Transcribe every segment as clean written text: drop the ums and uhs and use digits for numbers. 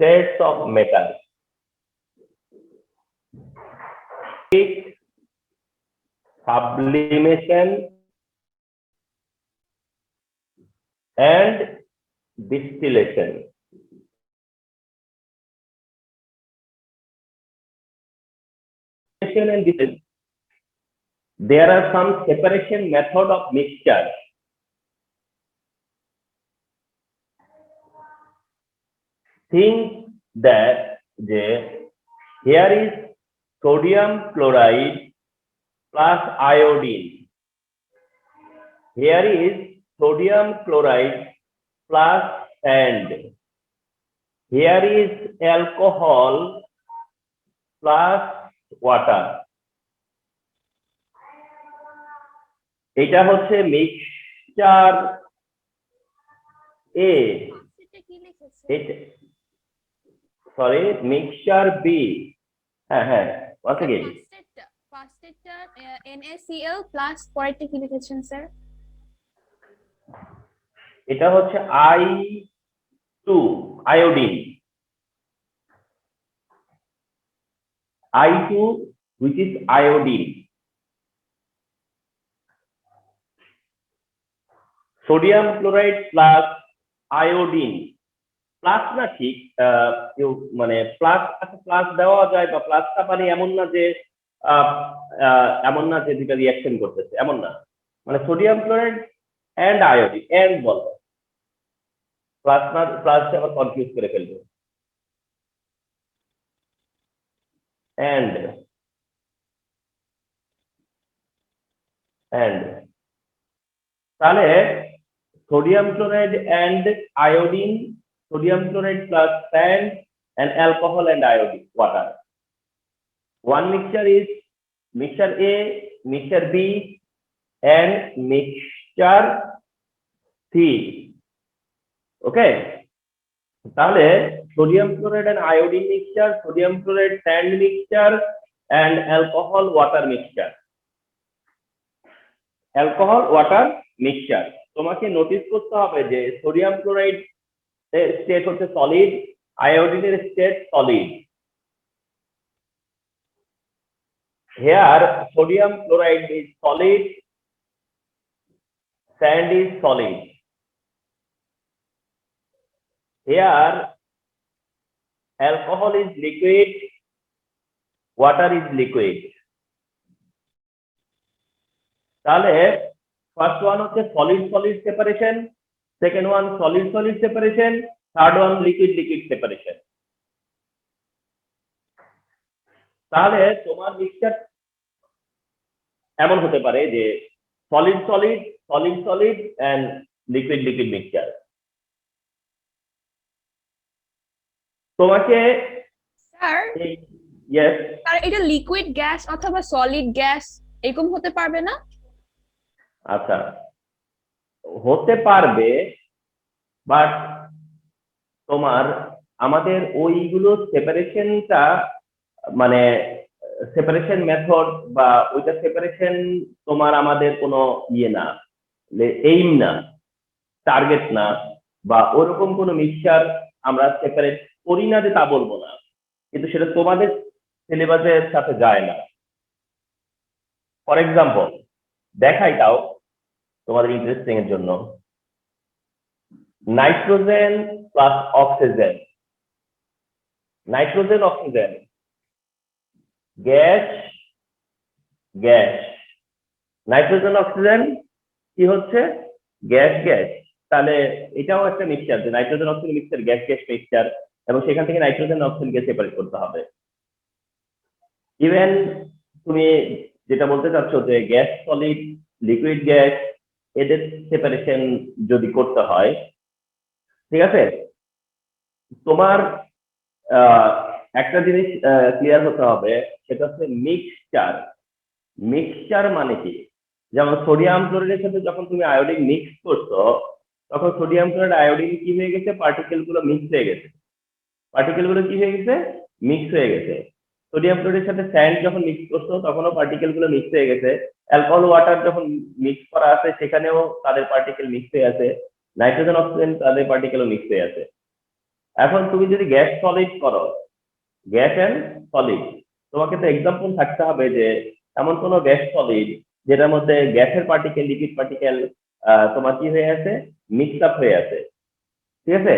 states of metal. Sublimation and distillation. And there are some separation method of mixture. Think that here is sodium chloride plus iodine. Here is sodium chloride plus sand. Here is alcohol plus water. এটা হচ্ছে mixture A. Sorry, mixture B. হ্যাঁ once again. ফার্স্টেরটা NaCl plus পরেরটা কি লিখেছেন sir? এটা হচ্ছে I2 iodine. I2 which is iodine. Sodium chloride plus iodine. Plus না ঠিক, মানে প্লাস প্লাস দেওয়া যায় বা প্লাসটা মানে এমন না যে দুটা রিঅ্যাকশন করতেছে, এমন না। মানে sodium chloride and iodine, and বলবো, প্লাস না, প্লাস আবার কনফিউজ করে ফেলবে। এন্ড তাহলে sodium chloride and iodine, sodium chloride plus sand and alcohol and iodine, water. One mixture is mixture A, mixture B and mixture C. Okay, তাহলে sodium chloride and iodine mixture, sodium chloride sand mixture and alcohol water mixture. Alcohol water mixture. তোমাকে notice করতে হবে যে sodium chloride এর state হচ্ছে solid, আয়োডিনের state solid. Here sodium chloride is solid, sand is solid. Here alcohol is liquid, water is liquid. তাহলে first one হচ্ছে solid solid separation, second one solid solid separation, third one liquid liquid separation. তাহলে তোমার mixture এমন হতে পারে যে solid solid, solid solid and liquid liquid mixture. তোমাকে sir, yes, আর এটা লিকুইড গ্যাস অথবা সলিড গ্যাস এরকম হতে পারবে না? আচ্ছা, হতে পারবে, বাট তোমার আমাদের ওইগুলো সেপারেশনটা, মানে সেপারেশন মেথড বা ওইটা সেপারেশন তোমার আমাদের কোনো ইয়ে না, এইম না, টার্গেট না, বা ওরকম কোনো মিক্সচার আমরা সেপারেট করি না যে তা বলবো না, কিন্তু সেটা তোমাদের সিলেবাসের সাথে যায় না। ফর এক্সাম্পল দেখাই তাও তোমাদের ইন্টারেস্টিং এর জন্য, nitrogen plus oxygen, nitrogen oxygen, gas gas, nitrogen oxygen কি হচ্ছে, গ্যাস গ্যাস। তাহলে এটাও একটা মিক্সচার, যে nitrogen oxygen mixture, gas gas mixture, এবং সেখান থেকে নাইট্রোজেন অক্সিজেনকে সেপারেট করতে হবে। ইভেন তুমি যেটা বলতে চাচ্ছ যে গ্যাস সলিড, লিকুইড গ্যাস, এদের সেপারেশন যদি করতে হয়, ঠিক আছে, তোমার একটা জিনিস ক্লিয়ার হতে হবে, সেটা হচ্ছে মিক্সচার। মিক্সচার মানে কি? যেমন সোডিয়াম ক্লোরাইডের সাথে যখন তুমি আয়োডিন মিক্স করছো, তখন সোডিয়াম ক্লোরাইড আয়োডিন কি হয়ে গেছে, পার্টিকেল গুলো মিক্স হয়ে গেছে, পার্টিকেল গুলো কি হয়ে গেছে, মিক্স হয়ে গেছে। সোডিয়াম ক্লোরাইডের সাথে স্যান্ড যখন মিক্স করছো, তখনও পার্টিকেল গুলো মিক্স হয়ে গেছে। অ্যালকোহল ওয়াটার যখন মিক্স করা আছে, সেখানেও তাদের পার্টিকেল মিক্স হয়ে আছে। নাইট্রোজেন অক্সিজেন, তাদের পার্টিকেলও মিক্স হয়ে আছে। এখন তুমি যদি গ্যাস সলিড করো, গ্যাস এন্ড সলিড, তোমাকে তো এক্সাম্পল থাকতে হবে যে এমন কোন গ্যাস সলিড যেটার মধ্যে গ্যাসের পার্টিকেল লিকুইড পার্টিকেল তোমার কি হয়ে আছে, মিক্স আপ হয়ে আছে, ঠিক আছে?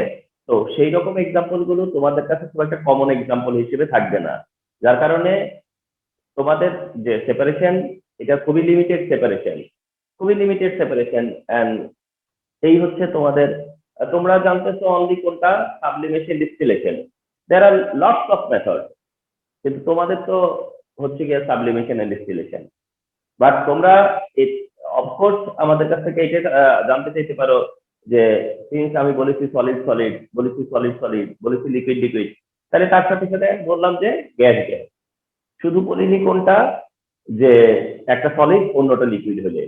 তো সেই রকম এক্সাম্পল গুলো তোমাদের কাছে খুব একটা কমন এক্সাম্পল হিসেবে থাকবে না, যার কারণে তোমাদের যে সেপারেশন, এটা খুবই লিমিটেড সেপারেশন, খুবই লিমিটেড সেপারেশন। এন্ড এই হচ্ছে তোমাদের, তোমরা জানতেছো অনলি কোনটা, sublimation distillation. There are lots of method, কিন্তু তোমাদের তো হচ্ছে গিয়ে সাবলিমেশন এন্ড ডিস্টিলেশন। বাট তোমরা অফকোর্স আমাদের কাছ থেকে এটা জানতে চাইতে পারো যে সিন্স আমি বলেছি সলিড সলিড, বলেছি সলিড সলিড, বলেছি লিকুইড লিকুইড, তাহলে তার সাথে সাথে বললাম যে গ্যাস গ্যাস, শুধু বলিনি কোনটা, যে একটা সলিড অন্যটা লিকুইড হলে,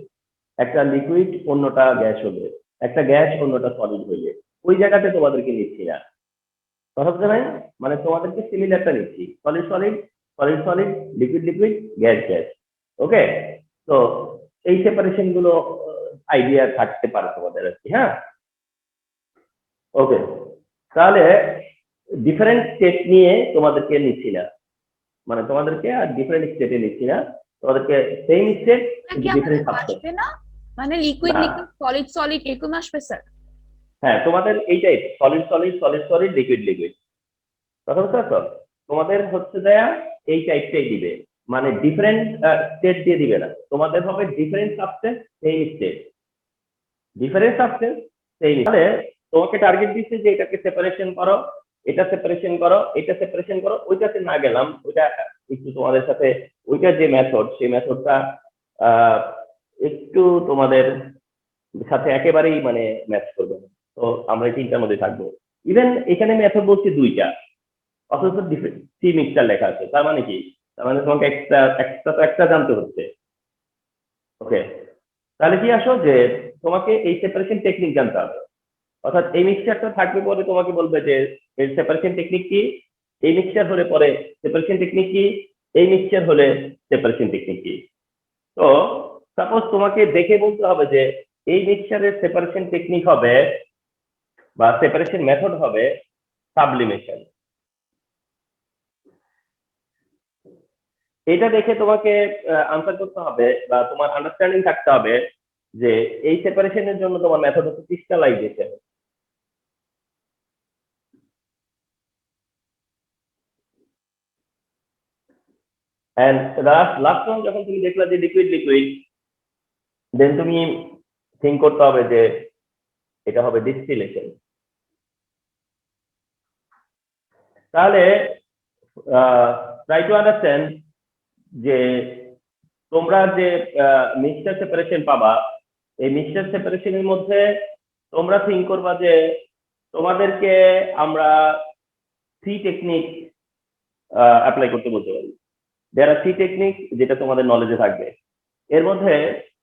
একটা লিকুইড অন্যটা গ্যাস হলে, একটা গ্যাস অন্যটা সলিড হলে, ওই জায়গাতে তোমাদেরকে নিচ্ছি না, কথা বুঝতে নাই? মানে তোমাদেরকে সিমিলারটা নিচ্ছি, solid solid, solid solid, liquid liquid, gas gas. Okay, তো এই সেপারেশন গুলো আইডিয়া থাকতে পারে তোমাদের আর কি। হ্যাঁ, ওকে, তাহলে ডিফারেন্ট স্টেট নিয়ে তোমাদেরকে নিচ্ছি না, মানে তোমাদেরকে আর ডিফারেন্ট স্টেটে নিচ্ছি না, তোমাদেরকে সেম স্টেট নাকি কিন্তু আমাদের ডিফারেন্ট সাবস্টেট। আসবে না, মানে লিকুইড না, লিকুইড সলিড সলিড এরকম আসবে স্যার? হ্যাঁ তোমাদের এইটাই solid solid, solid solid, liquid liquid, কথা বুঝতে পারছো? তোমাদের হচ্ছে দেয়া এই টাইপটাই দিবে, মানে ডিফারেন্ট স্টেট দিয়ে দিবে না, তোমাদের হবে different substance same state, different substance same. তাহলে তোমাকে টার্গেট দিচ্ছে যে এটাকে সেপারেশন করো, এটা সেপারেশন করো, এটা সেপারেশন করো, ওইটাতে না গেলাম, ওইটা একটু তোমাদের সাথে, ওইটার যে মেথড সেই মেথডটা একটু তোমাদের সাথে একেবারেই মানে ম্যাচ করবে না। তো আমরা এই তিনটার মধ্যে থাকবো। ইভেন এখানে মেথড বলছি দুইটা, অথচ সি মিক্সচার লেখা আছে, তার মানে কি? তার মানে তোমাকে এক্সট্রা এক্সট্রা তো একটা জানতে হচ্ছে। ওকে, তাহলে কি আসো যে তোমাকে এই সেপারেশন টেকনিক জানতে হবে, অর্থাৎ এই মিক্সচারটা থাকবে পরে তোমাকে বলবে যে এর সেপারেশন টেকনিক কি, এই মিক্সচার হলে পরে সেপারেশন টেকনিক কি, এই মিক্সচার হলে সেপারেশন টেকনিক কি। তো সাপোজ তোমাকে দেখে বলতে হবে যে এই মিক্সচারের সেপারেশন টেকনিক হবে বা সেপারেশন মেথড হবে সাবলিমেশন। এটা দেখে তোমাকে আনসার করতে হবে বা তোমার আন্ডারস্ট্যান্ডিং থাকতে হবে যে এই সেপারেশনের জন্য তোমার মেথড হচ্ছে ক্রিস্টালাইজেশন। এন্ড লাস্ট ওয়ান যখন তুমি দেখলা যে লিকুইড লিকুইড, দেন তুমি থিঙ্ক করতে হবে যে এটা হবে ডিস্টিলেশন। তাহলে ট্রাই টু আন্ডারস্ট্যান্ড যে তোমরা যে মিক্সচার সেপারেশন পাবা, এই মিক্সচার সেপারেশনের মধ্যে তোমরা থিঙ্ক করবা যে তোমাদেরকে আমরা থ্রি টেকনিক অ্যাপ্লাই করতে বলতে পারি। দেয়ার আর থ্রি টেকনিক যেটা তোমাদের নলেজে থাকবে, এর মধ্যে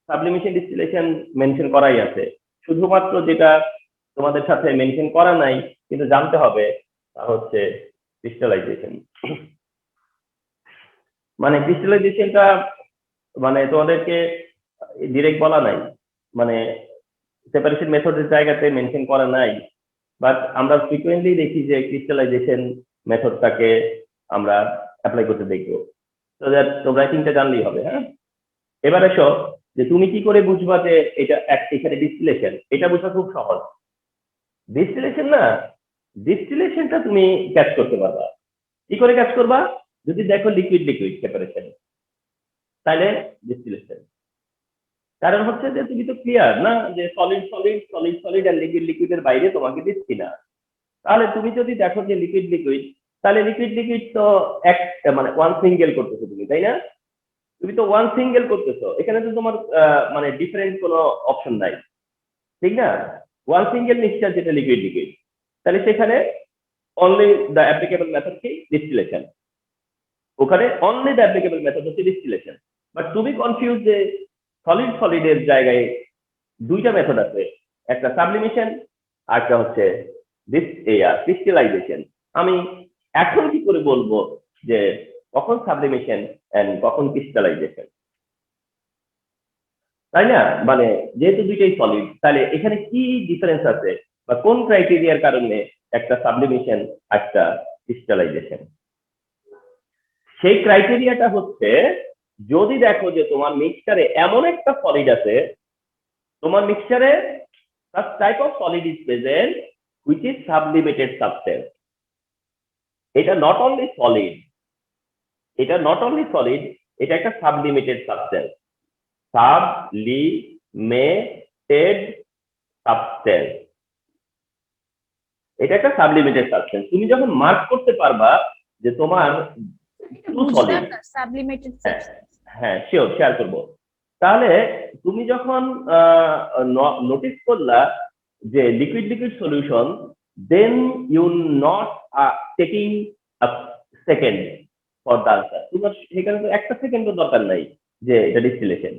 সাবলিমেশন ডিস্টিলেশন মেনশন করাই আছে, শুধুমাত্র যেটা তোমাদের সাথে মেনশন করা নাই কিন্তু জানতে হবে তা হচ্ছে ক্রিস্টালাইজেশন। মানে ক্রিস্টালাইজেশনটা মানে তোমাদেরকে ডিরেক্ট বলা নাই, মানে সেপারেশন মেথডের জায়গাতে মেনশন করা নাই, বাট আমরা ফ্রিকুয়েন্টলি দেখি যে ক্রিস্টালাইজেশন মেথডটাকে আমরা অ্যাপ্লাই করতে দেখবো। তো দ্যাট তোমরা তিনটা জানলেই হবে। হ্যাঁ, এবার এসো যে তুমি কি করে বুঝবা যে এটা এখানে ডিস্টিলেশন, এটা বোঝা খুব সহজ। ডিস্টিলেশন না, ডিস্টিলেশনটা তুমি ক্যাচ করতে পারবা। কি করে ক্যাচ করবা? যদি দেখো লিকুইড লিকুইড সেপারেশন, তাহলে ডিস্টিলেশন। কারণ হচ্ছে যে তুমি তো ক্লিয়ার না যে সলিড সলিড, সলিড সলিড আর লিকুইড লিকুইডের বাইরে তোমাকে দিচ্ছি না। তাহলে তুমি যদি দেখো যে লিকুইড লিকুইড, তাহলে লিকুইড লিকুইড তো এক মানে ওয়ান সিঙ্গেল করতেছো তুমি, তাই না? তুমি তো ওয়ান সিঙ্গেল করতেছো, এখানে তো তোমার মানে ডিফারেন্ট কোনো অপশন নাই, ঠিক না? ওয়ান সিঙ্গেল মিক্সচার যেটা লিকুইড লিকুইড, তাহলে সেখানে অনলি দ্য অ্যাপ্লিকেবল মেথড কি ডিস্টিলেশন, ওখানে অনলি দ্য অ্যাপ্লিকেবল মেথড হচ্ছে ডিস্টিলেশন। বাট তুমি কনফিউজ যে সলিড সলিডের জায়গায় দুইটা মেথড আছে, একটা সাবলিমেশন আর একটা হচ্ছে ক্রিস্টালাইজেশন। আমি এখন কি করে বলবো যে কখন সাবলিমেশন এন্ড কখন ক্রিস্টালাইজেশন, তাই না? মানে যেহেতু দুইটাই সলিড, তাহলে এখানে কি ডিফারেন্স আছে বা কোন ক্রাইটেরিয়ার কারণে একটা সাবলিমেশন, একটা ক্রিস্টালাইজেশন। সেই ক্রাইটেরিয়াটা হচ্ছে যদি দেখো যে তোমার মিক্সচারে এমন একটা সলিড আছে, তোমার মিক্সচারে such type of solid is present which is sublimated substance. এটা নট অনলি সলিড, এটা একটা সাবলিমেটেড সাবস্টেন্স। সাবলিমেটেড সাবস্টেন্স, এটা একটা সাবলিমেটেড সাবস্টেন্স। তুমি যখন মার্ক করতে পারবা যে তোমার টু সলিড, সাবলিমেটেড হ্যাঁ শিওর শেয়ার করবো, তাহলে তুমি যখন নোটিস করলা যে liquid solution, then you not taking a second for the answer. তোমার সেখানে তো একটা সেকেন্ডও দরকার নাই যে এটা ডিস্টিলেশন।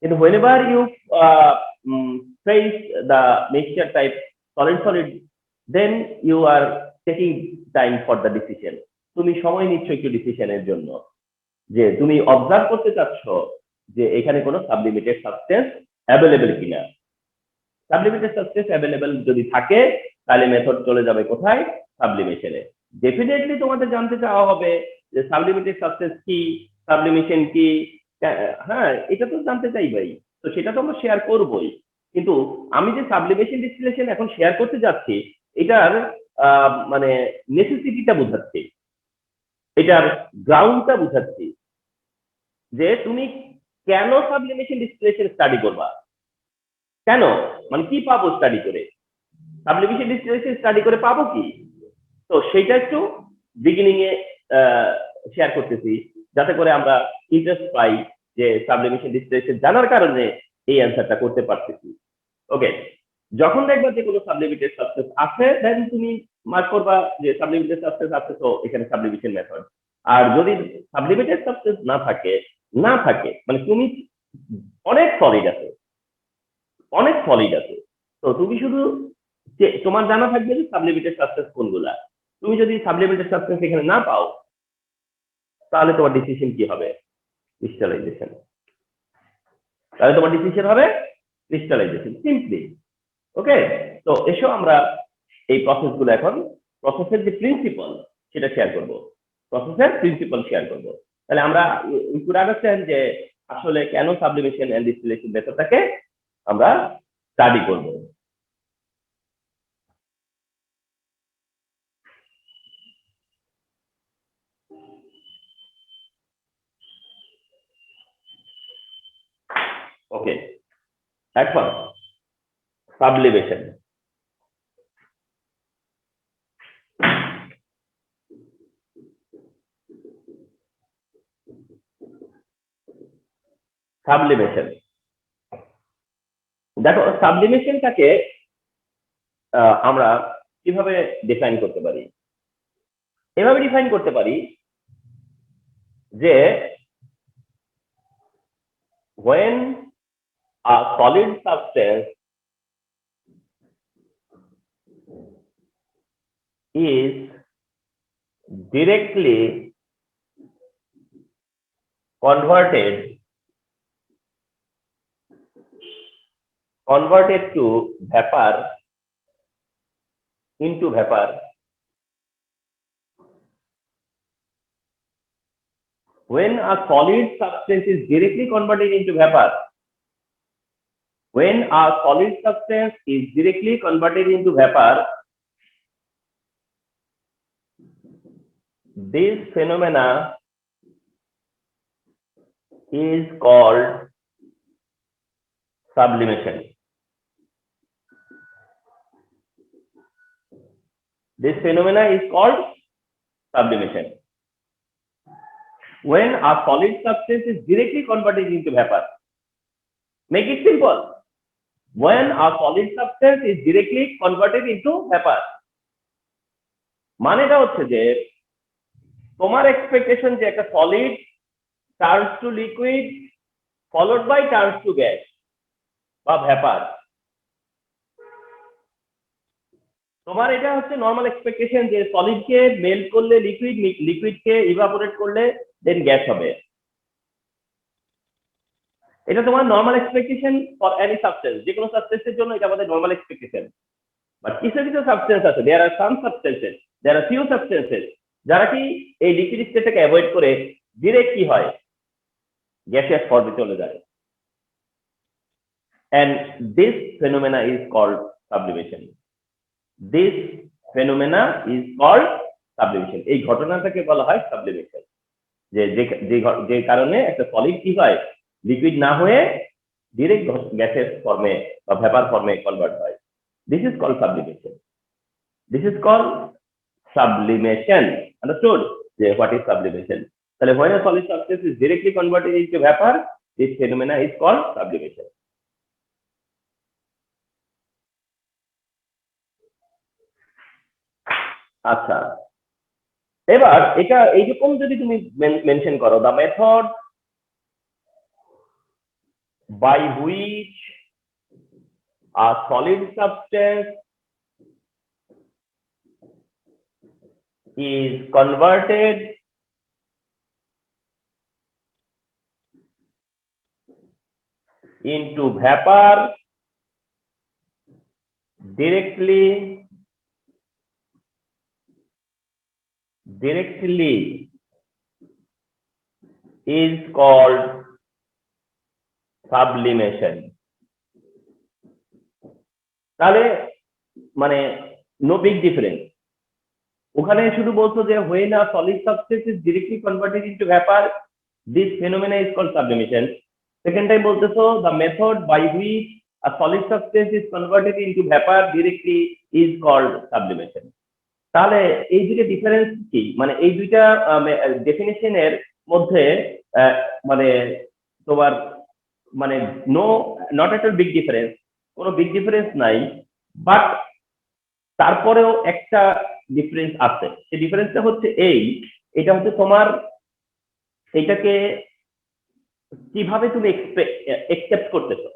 কিন্তু whenever you face the mixture type solid, then you are taking time for the decision. তুমি সময় নিচ্ছ একটু ডিসিশনের জন্য, যে তুমি অবজার্ভ করতে চাচ্ছ যে এখানে কোনো সাবলিমেটেড সাবস্টেন্স অ্যাভেলেবেল কিনা। সাবলিমেটেড সাবস্টেন্স অ্যাভেলেবেল যদি থাকে তাহলে মেথড চলে যাবে কোথায়? সাবলিমেশনে। ডেফিনেটলি তোমাদের জানতে চাওয়া হবে যে সাবলিমেটেড সাবস্টেন্স কি, সাবলিমেশন কি। হ্যাঁ, এটা তো জানতে চাইবাই, তো সেটা তো আমরা শেয়ার করবোই। কিন্তু আমি যে সাবলিমেশন ডিস্টিলেশন এখন শেয়ার করতে যাচ্ছি, এটার মানে নেসেসিটিটা বোঝাচ্ছি, এটার গ্রাউন্ডটা বোঝাচ্ছি, যে তুমি কেন সাবলিমেশন ডিস্টিলেশন স্টাডি করবা, কেন, মানে কি পাবো স্টাডি করে, সাবলিমেশন ডিস্টিলেশন স্টাডি করে পাবো কি। তো সেটা একটু বিগিনিং এ শেয়ার করতেছি, যাতে করে আমরা ইন্টারেস্ট পাই যে সাবলিমেশন ডিস্টিলেশন জানার কারণে এই অ্যান্সারটা করতে পারতেছি। ওকে, যখন দেখবা যে কোনো সাবলিমেটেড সাবস্টেন্স আছে, দেন তুমি মার্ক করবা যে সাবলিমেটেড সাবস্টেন্স আছে, তো এখানে সাবলিমেশন মেথড। আর যদি সাবলিমেটেড সাবস্টেন্স না থাকে মানে তুমি অনেক সলিড আছে, তো তুমি শুধু তোমার জানা থাকবে যে সাবলিমেটেড সাবস্টেন্স কোনগুলা। তুমি যদি সাবলিমেটেড সাবস্টেন্স এখানে না পাও, তাহলে তোমার ডিসিশন কি হবে? ক্রিস্টালাইজেশন। তাহলে তোমার ডিসিশন হবে ক্রিস্টালাইজেশন, সিম্পলি। ওকে, তো এসো আমরা এই প্রসেসগুলো এখন, প্রসেসের যে প্রিন্সিপাল সেটা শেয়ার করব, তাহলে আমরা উই কুড আন্ডারস্ট্যান্ড যে আসলে কেন সাবলিমেশন এন্ড ডিস্টিলেশন মেথডটাকে আমরা স্টাডি করব। ওকে, এখন সাবলিমেশন। দেখো, সাবলিমেশনটাকে আমরা কিভাবে ডিফাইন করতে পারি? এভাবে ডিফাইন করতে পারি যে when a solid substance is directly converted to vapor, when a solid substance is directly converted into vapor, this phenomena is called sublimation. When a solid substance is directly converted into vapor, make it simple. When a solid substance is directly converted into vapor, মানেটা হচ্ছে যে তোমার expectation যে একটা solid turns to liquid followed by turns to gas বা vapour, তোমার এটা হচ্ছে নর্মাল এক্সপেকটেশন যে সলিডকে মেল্ট করলে লিকুইডকে ইভাপোরেট করলে দেন গ্যাস হবে। এটা তোমার normal expectation for any substance, যে কোনো সাবস্টেন্সের জন্য এটা আমাদের নর্মাল এক্সপেকটেশন। বাট কিছু কিছু সাবস্টেন্স আছে, দেয়ার আর সাম সাবস্টেন্সেস, দেয়ার আর ফিউ সাবস্টেন্সেস যারা কি এই লিকুইড স্টেটটাকে অ্যাভয়েড করে ডিরেক্ট কি হয়, গ্যাসিয়াস ফর্মে চলে যায়। And this phenomena is called sublimation. This phenomena is called sublimation. এই ঘটনাটাকে বলা হয় সাবলিমেশন, যে কারণে একটা সলিড কি হয়, লিকুইড না হয়ে ডিরেক্ট গ্যাসের ফর্মে বা ভেপার ফর্মে কনভার্ট হয়। This is called sublimation. This is called sublimation. Understood? What is sublimation? তাহলে when a solid substance is directly converted into vapor, this phenomena is called sublimation. আচ্ছা, এবার এটা এইরকম যদি তুমি মেনশন করো, the method by which a solid substance is converted into vapor directly is called sublimation. তাহলে মানে নো বিগ ডিফারেন্স, ওখানে শুধু বলছো যে when a solid substance is directly converted into vapor, this phenomena is called sublimation. Second time বলতেছো the method by which a solid substance is converted into vapor directly is called sublimation. তাহলে এই দুইটা difference কি, মানে এই দুইটা ডেফিনিশনের মধ্যে মানে তোমার মানে not at all big difference, কোনো বিগ ডিফারেন্স নাই, বাট তারপরেও একটা ডিফারেন্স আছে। সেই ডিফারেন্সটা হচ্ছে এটা হচ্ছে তোমার এইটাকে কিভাবে তুমি একসেপ্ট করতেছো,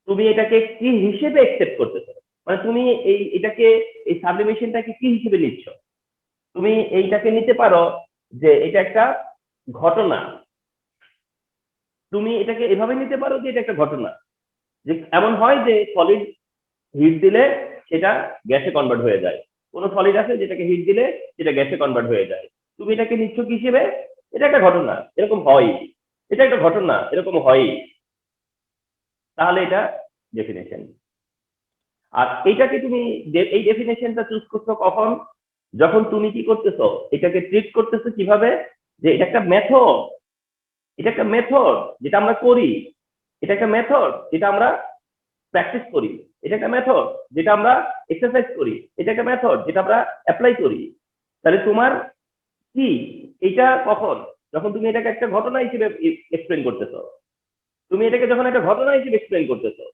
তুমি এটাকে কি হিসেবে একসেপ্ট করতেছো, মানে তুমি এটাকে এই সাবলিমেশনটাকে কি হিসেবে নিচ্ছ। তুমি এইটাকে নিতে পারো যে এটা একটা ঘটনা, তুমি এটাকে এভাবে নিতে পারো যে এটা একটা ঘটনা, যে এমন হয় যে সলিড হিট দিলে সেটা গ্যাসে কনভার্ট হয়ে যায়, কোনো সলিড আছে যেটাকে হিট দিলে সেটা গ্যাসে কনভার্ট হয়ে যায়, তুমি এটাকে নিচ্ছ কি হিসেবে, এটা একটা ঘটনা, এরকম হয়, এটা একটা ঘটনা, এরকম হয়। তাহলে এটা ডেফিনেশন। আর এটাকে তুমি এই ডেফিনেশনটা চুজ করছো কখন, যখন তুমি কি করতেছো, এটাকে ট্রিট করতেছো কিভাবে, যে এটা একটা মেথড, এটা একটা মেথড যেটা আমরা করি, এটা একটা মেথড যেটা আমরা প্র্যাকটিস করি, এটা একটা মেথড যেটা আমরা এক্সারসাইজ করি, এটা একটা মেথড যেটা আমরা অ্যাপ্লাই করি। তাহলে তোমার কি এটা কখন, যখন তুমি এটাকে একটা ঘটনা হিসেবে এক্সপ্লেন করতেছো, তুমি এটাকে যখন একটা ঘটনা হিসেবে এক্সপ্লেন করতেছো।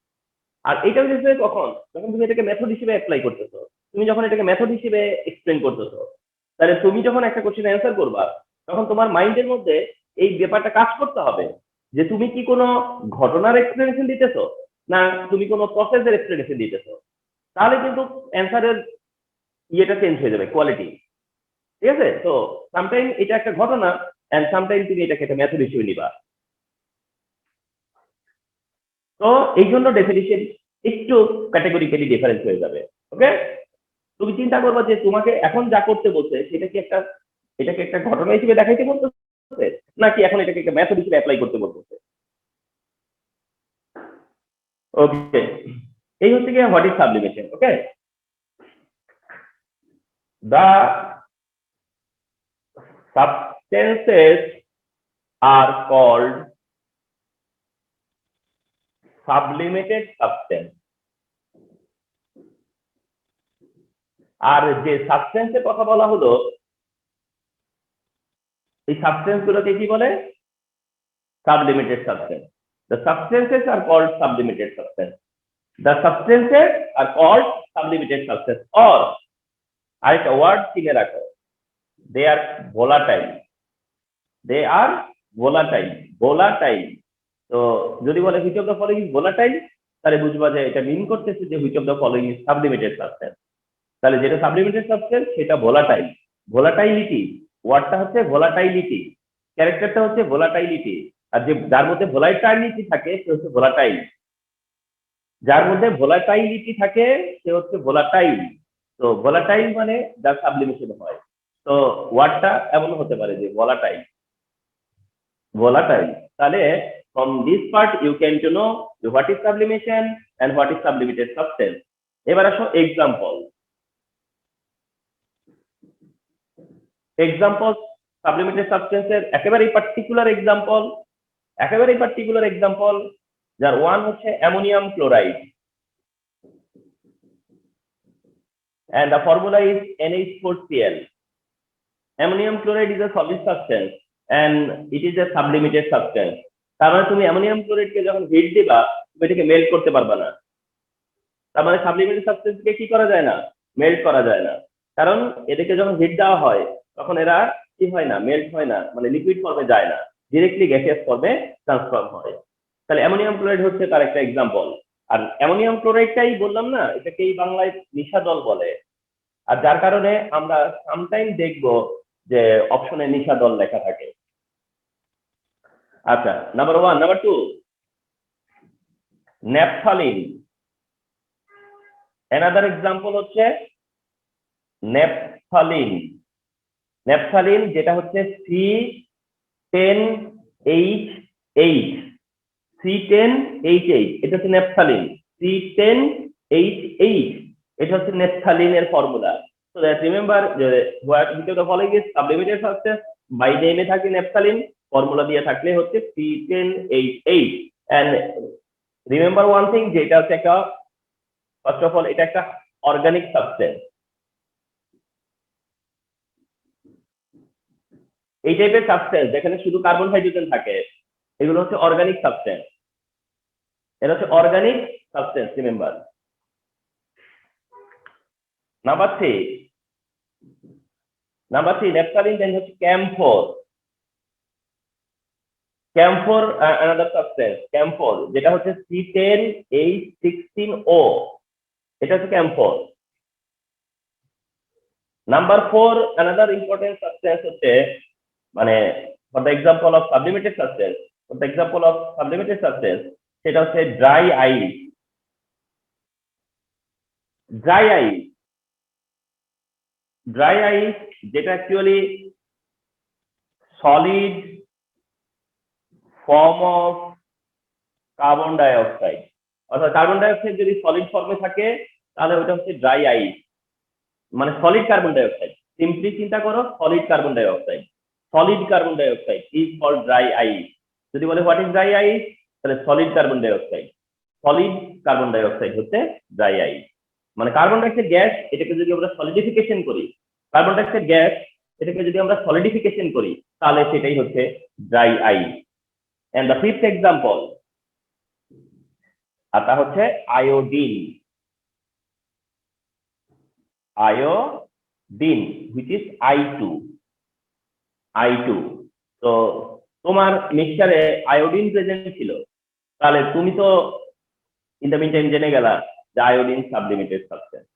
আর এটা হচ্ছে কখন, যখন তুমি এটাকে মেথড হিসেবে অ্যাপ্লাই করতেছো, তুমি যখন এটাকে মেথড হিসেবে এক্সপ্লেন করতেছো। তাহলে তুমি যখন একটা কোশ্চেন অ্যান্সার করবা, তখন তোমার মাইন্ডের মধ্যে এই ব্যাপারটা কাজ করতে হবে যে তুমি কি কোনো ঘটনার এক্সপ্লেনেশন দিতেছো না তুমি কোনো প্রসেসের এক্সপ্লেনেশন দিতেছো। তাহলে কিন্তু অ্যান্সারের ইয়েটা চেঞ্জ হয়ে যাবে, কোয়ালিটি। ঠিক আছে? তো সামটাইম এটা একটা ঘটনা এন্ড সামটাইম তুমি এটাকে একটা মেথড হিসেবে নিবা। তো এই জন্য ডেফিনিশন একটু ক্যাটেগরিক্যালি ডিফারেন্স হয়ে যাবে। ওকে, তুমি চিন্তা করবা যে তোমাকে এখন যা করতে বলছে সেটা কি এটাকে একটা ঘটনা হিসেবে দেখাইতে বলতেছে নাকি এখন এটাকে একটা মেথড হিসেবে অ্যাপ্লাই করতে বলতেছে। ওকে, এই হচ্ছে কি what is sublimation. Okay, the substances are called sublimated substance. আর যে সাবস্টেন্সের কথা বলা হলো, এই সাবস্টেন্স গুলোকে কি বলে, sublimated substance. The substances are called sublimated substance. The substances are called sublimated substance, or আরেকটা ওয়ার্ড চিনে রাখো, they are volatile. They are volatile. Volatile. তো যদি বলে which of the following is volatile, তাহলে বুঝবা যে এটা মিন করতেছে যে which of the following is sublimated substance. তাহলে যেটা সাবলিমেটেড সাবস্টেন্স সেটা ভোলাটাইল। ভোলাটাইলিটি ওয়ার্ডটা হচ্ছে ভোলাটাইলিটি, ক্যারেক্টারটা হচ্ছে ভোলাটাইলিটি, আর যে যার মধ্যে ভোলাটাইলিটি থাকে সে হচ্ছে ভোলাটাইল। যার মধ্যে ভোলাটাইলিটি থাকে সে হচ্ছে ভোলাটাইল। তো ভোলাটাইল মানে যার সাবলিমেশন হয়। তো ওয়ার্ডটা এমন হতে পারে যে ভোলাটাইল, ভোলাটাইল। তাহলে from this part you can to know what is sublimation and what is sublimated substance. এবার আসো এক্সাম্পল। এক্সাম্পল সাবলিমেটেড সাবস্টেন্সের একেবারেই পার্টিকুলার এক্সাম্পল, যার ওয়ান হচ্ছে ammonium chloride, and the formula is NH4Cl. Ammonium chloride is a solid substance and it is a sublimated substance. তার মানে তুমি ammonium ক্লোরাইডকে যখন hit দিবা তুমি এটাকে মেল্ট করতে পারবা না। তার মানে সাবলিমেটেড সাবস্টেন্সকে কি করা যায় না, মেল্ট করা যায় না। কারণ এদেরকে যখন হিট দেওয়া হয় তখন এরা কি হয় না, মেল্ট হয় না, মানে লিকুইড ফর্মে যায় না, ডিরেক্টলি গ্যাসিয়াস ফর্মে ট্রান্সফর্ম হয়। তাহলে অ্যামোনিয়াম ক্লোরাইড হচ্ছে তার একটা এক্সাম্পল। আর অ্যামোনিয়াম ক্লোরাইডটাই বললাম না, এটাকেই বাংলায় নিশা জল বলে। আর যার কারণে আমরা সামটাইম দেখবো যে অপশনে নিশা দল লেখা থাকে। আচ্ছা, number 1। Number 2, naphthalene. Another example হচ্ছে ন্যাপথালিন। ন্যাপথালিন যেটা হচ্ছে C10H8, C10H8, এটা হচ্ছে ন্যাপথালিন। C10H8 এটা হচ্ছে ন্যাপথালিনের formula. So that remember what which of the following is sublimated substance, by name এ থাকে ন্যাপথালিন, ফর্মুলা দিয়ে থাকলে হচ্ছে C10H8। and remember one thing, যে এটা হচ্ছে একটা, ফার্স্ট অফ অল এটা একটা অর্গানিক সাবস্টেন্স। এই টাইপের সাবস্টেন্স যেখানে শুধু কার্বন হাইড্রোজেন থাকে এগুলো হচ্ছে অর্গানিক সাবস্টেন্স। এটা হচ্ছে organic substance, remember. Number 3, naphthalene. Then হচ্ছে camphor. Camphor another substance, camphor যেটা হচ্ছে C10H16O, এটা হচ্ছে camphor. Number 4, another important substance হচ্ছে, মানে for the example of sublimated substance, সেটা হচ্ছে ড্রাই আইস। ড্রাই আইস যেটা actually solid foam of carbon dioxide, অর্থাৎ কার্বন ডাইঅক্সাইড যদি সলিড ফর্মে থাকে তাহলে ওটা হচ্ছে ড্রাই আইস, মানে সলিড কার্বন ডাইঅক্সাইড। সিম্পলি চিন্তা করো, solid carbon dioxide is called dry ice. যদি বলে হোয়াট ইজ ড্রাই আইস, তাহলে সলিড কার্বন ডাইঅক্সাইড হচ্ছে ড্রাই আইস। মানে কার্বন ডাইঅক্সাইড গ্যাস, এটাকে যদি আমরা সলিডিফিকেশন করি, তাহলে সেটাই হচ্ছে dry ice. and the fifth example, আর তা হচ্ছে আয়োডিন। which is I2। তো তোমার মিক্সচারে আয়োডিন প্রেজেন্ট ছিল, তাহলে তুমি তো ইন দ্য মিন টাইম জেনে গেলা যে iodine sublimated substance.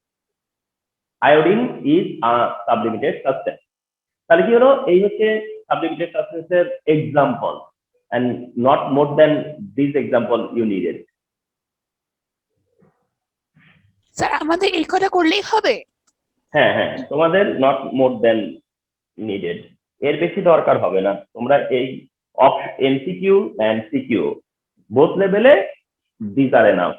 Iodine is a sublimated substance. তাহলে কি হলো, এই হচ্ছে সাবলিমেটেড সাবস্টেন্সের example, and not more than this example you needed. Sir আমাদের এই কটা করলেই হবে? হ্যাঁ, তোমাদের not more than needed, এর বেশি দরকার হবে না। তোমরা এই MCQ and CQ both লেভেলে these are enough.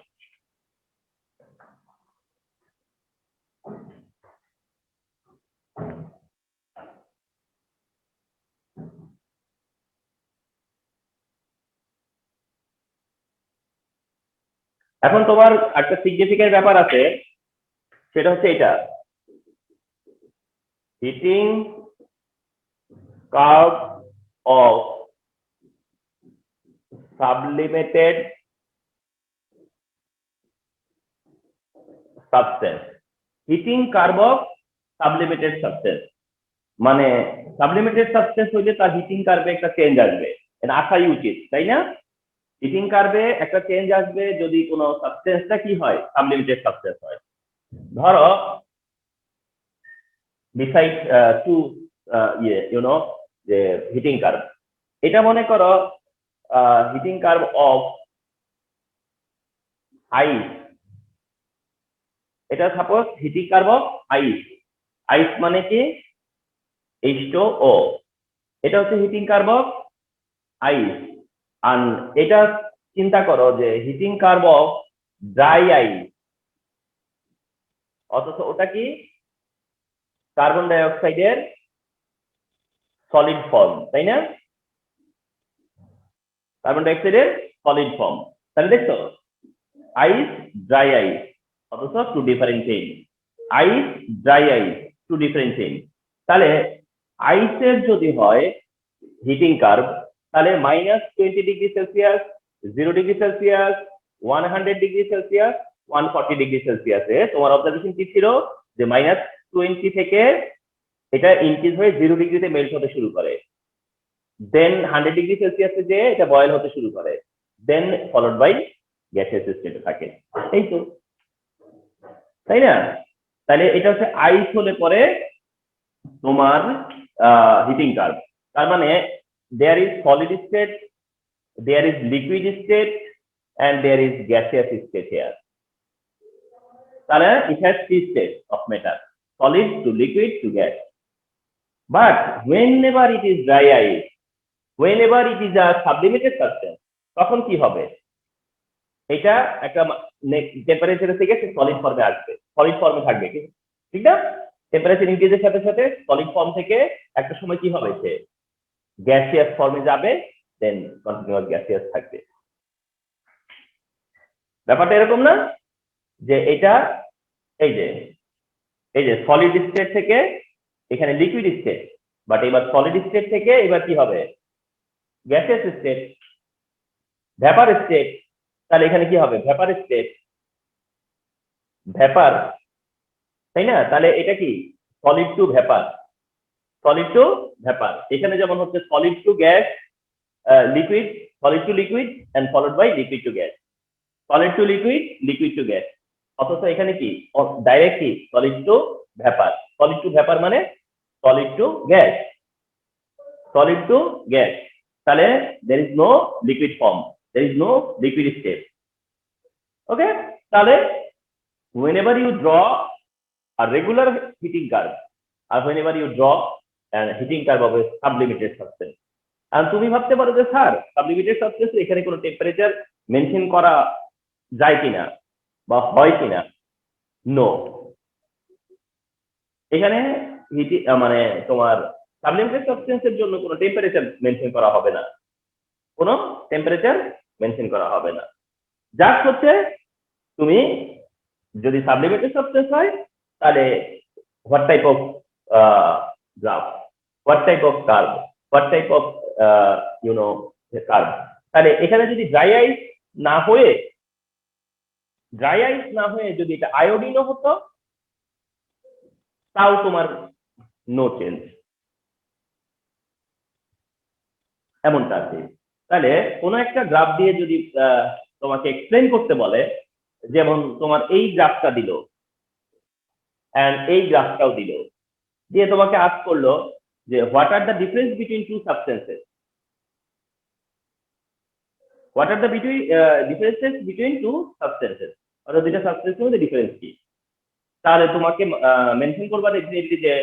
এখন তোমার একটা সিগনিফিকেন্ট ব্যাপার আছে, সেটা হচ্ছে এটা, heating curve of sublimated substance. Heating curve of sublimated substance মানে সাবলিমেটেড সাবস্টেন্স হইলে তার হিটিং কার্ভে একটা চেঞ্জ আসবে, এটা আসাই উচিত, তাই না? হিটিং কার্ভে একটা চেঞ্জ আসবে যদি কোনো সাবস্টেন্সটা কি হয়, সাবলিমেটেড সাবস্টেন্স হয়। ধরো বিসাইড টু যে হিটিং কার্ভ, এটা মনে করো হিটিং কার্ভ অফ আইস, এটা সাপোজ হিটিং কার্ভ অফ আইস। আইস মানে কি H2O, এটা হচ্ছে হিটিং কার্ভ অফ আইস। আর এটা চিন্তা করো যে হিটিং কার্ভ অফ ড্রাই আইস, অথচ ওটা কি কার্বন ডাই অক্সাইডের সলিড ফর্ম, তাই না? কার্বন ডাই অক্সাইডের সলিড ফর্ম। তাহলে দেখছো আইস, ড্রাই আইস, অথচ টু ডিফারেন্ট থিং। আইস, ড্রাই আইস, টু ডিফারেন্ট থিং। তাহলে আইসের যদি হয় হিটিং কার্ভ, তাহলে -20°C, 0°C, 100°C, 140°C। তোমার অবজারভেশন কি ছিল যে -20 থেকে এটা ইনক্রিজ হয়ে 0 ডিগ্রিতে মেল্ট হতে শুরু করে, দেন 100°C যে এটা বয়েল হতে শুরু করে, দেন ফলোড বাই গ্যাসিয়াস স্টেটে থাকে। এই তো, তাই না? তাহলে এটা হচ্ছে আইস হলে পরে তোমার হিটিং কার্ভ। তার মানে there is solid state, there is liquid state, and there is gaseous state here. তাহলে it has three states of matter: solid to liquid to gas. But whenever it is dry ice, whenever it is a sublimated substance, তখন কি হবে? এটা একটা temperature থেকে solid ফর্মে আসবে, solid ফর্মে থাকবে, ঠিক না? টেম্পারেচার ইনক্রিজের সাথে সাথে সলিড ফর্ম থেকে একটা সময় কি হবে, সে গ্যাসিয়াস ফর্মে যাবে, দেন কন্টিনিউয়াস গ্যাসিয়াস থাকবে। ব্যাপারটা এরকম না যে এটা এই যে সলিড স্টেট থেকে এখানে লিকুইড স্টেট, বাট এবার সলিড স্টেট থেকে এবার কি হবে, গ্যাসিয়াস স্টেট, ভ্যাপার স্টেট। তাহলে এখানে কি হবে, ভ্যাপার স্টেট, ভ্যাপার, তাই না? তাহলে এটা কি solid to vapour, solid to vapour. এখানে যেমন হচ্ছে solid to gas, liquid, solid to liquid and followed by liquid to gas, solid to liquid, liquid to gas. অথচ এখানে কি ডাইরেক্ট কি solid to vapour. Solid to vapour মানে solid to gas, solid to gas. তাহলে there is no liquid form, there is no liquid state. Okay, তাহলে whenever you draw a regular heating curve or whenever you draw a heating curve of a sublimated substance, আর তুমি ভাবতে পারো যে sir সাবলিমেটেড substance এখানে কোনো temperature mention করা যায় কিনা বা হয় কিনা? নো, এখানে মানে তোমার সাবলিমেটেড সাবস্টেন্সের জন্য কোনো টেম্পারেচার মেনশন করা হবে না, কোনো টেম্পারেচার মেনশন করা হবে না। জাস্ট হচ্ছে তুমি যদি সাবলিমেটেড সাবস্টেন্স হয় তাহলে what type of graph, what type of curve, what type of curve. তাহলে এখানে যদি ড্রাই আইস না হয়ে যদি এটা আয়োডিনও হতো, তাও তোমার নো চেঞ্জ, এমনটা আছে। তাহলে কোনো একটা গ্রাফ দিয়ে যদি তোমাকে এক্সপ্লেন করতে বলে, যেমন তোমার এই গ্রাফটা দিল এন্ড এই গ্রাফটাও দিল, দিয়ে তোমাকে আস্ক করলো যে what are the difference between two substances, what are the differences between two substances, অর্থাৎ দুইটা সাবস্টেন্সের মধ্যে ডিফারেন্স কি। তাহলে তোমাকে মেনশন করবা ডেফিনেটলি যে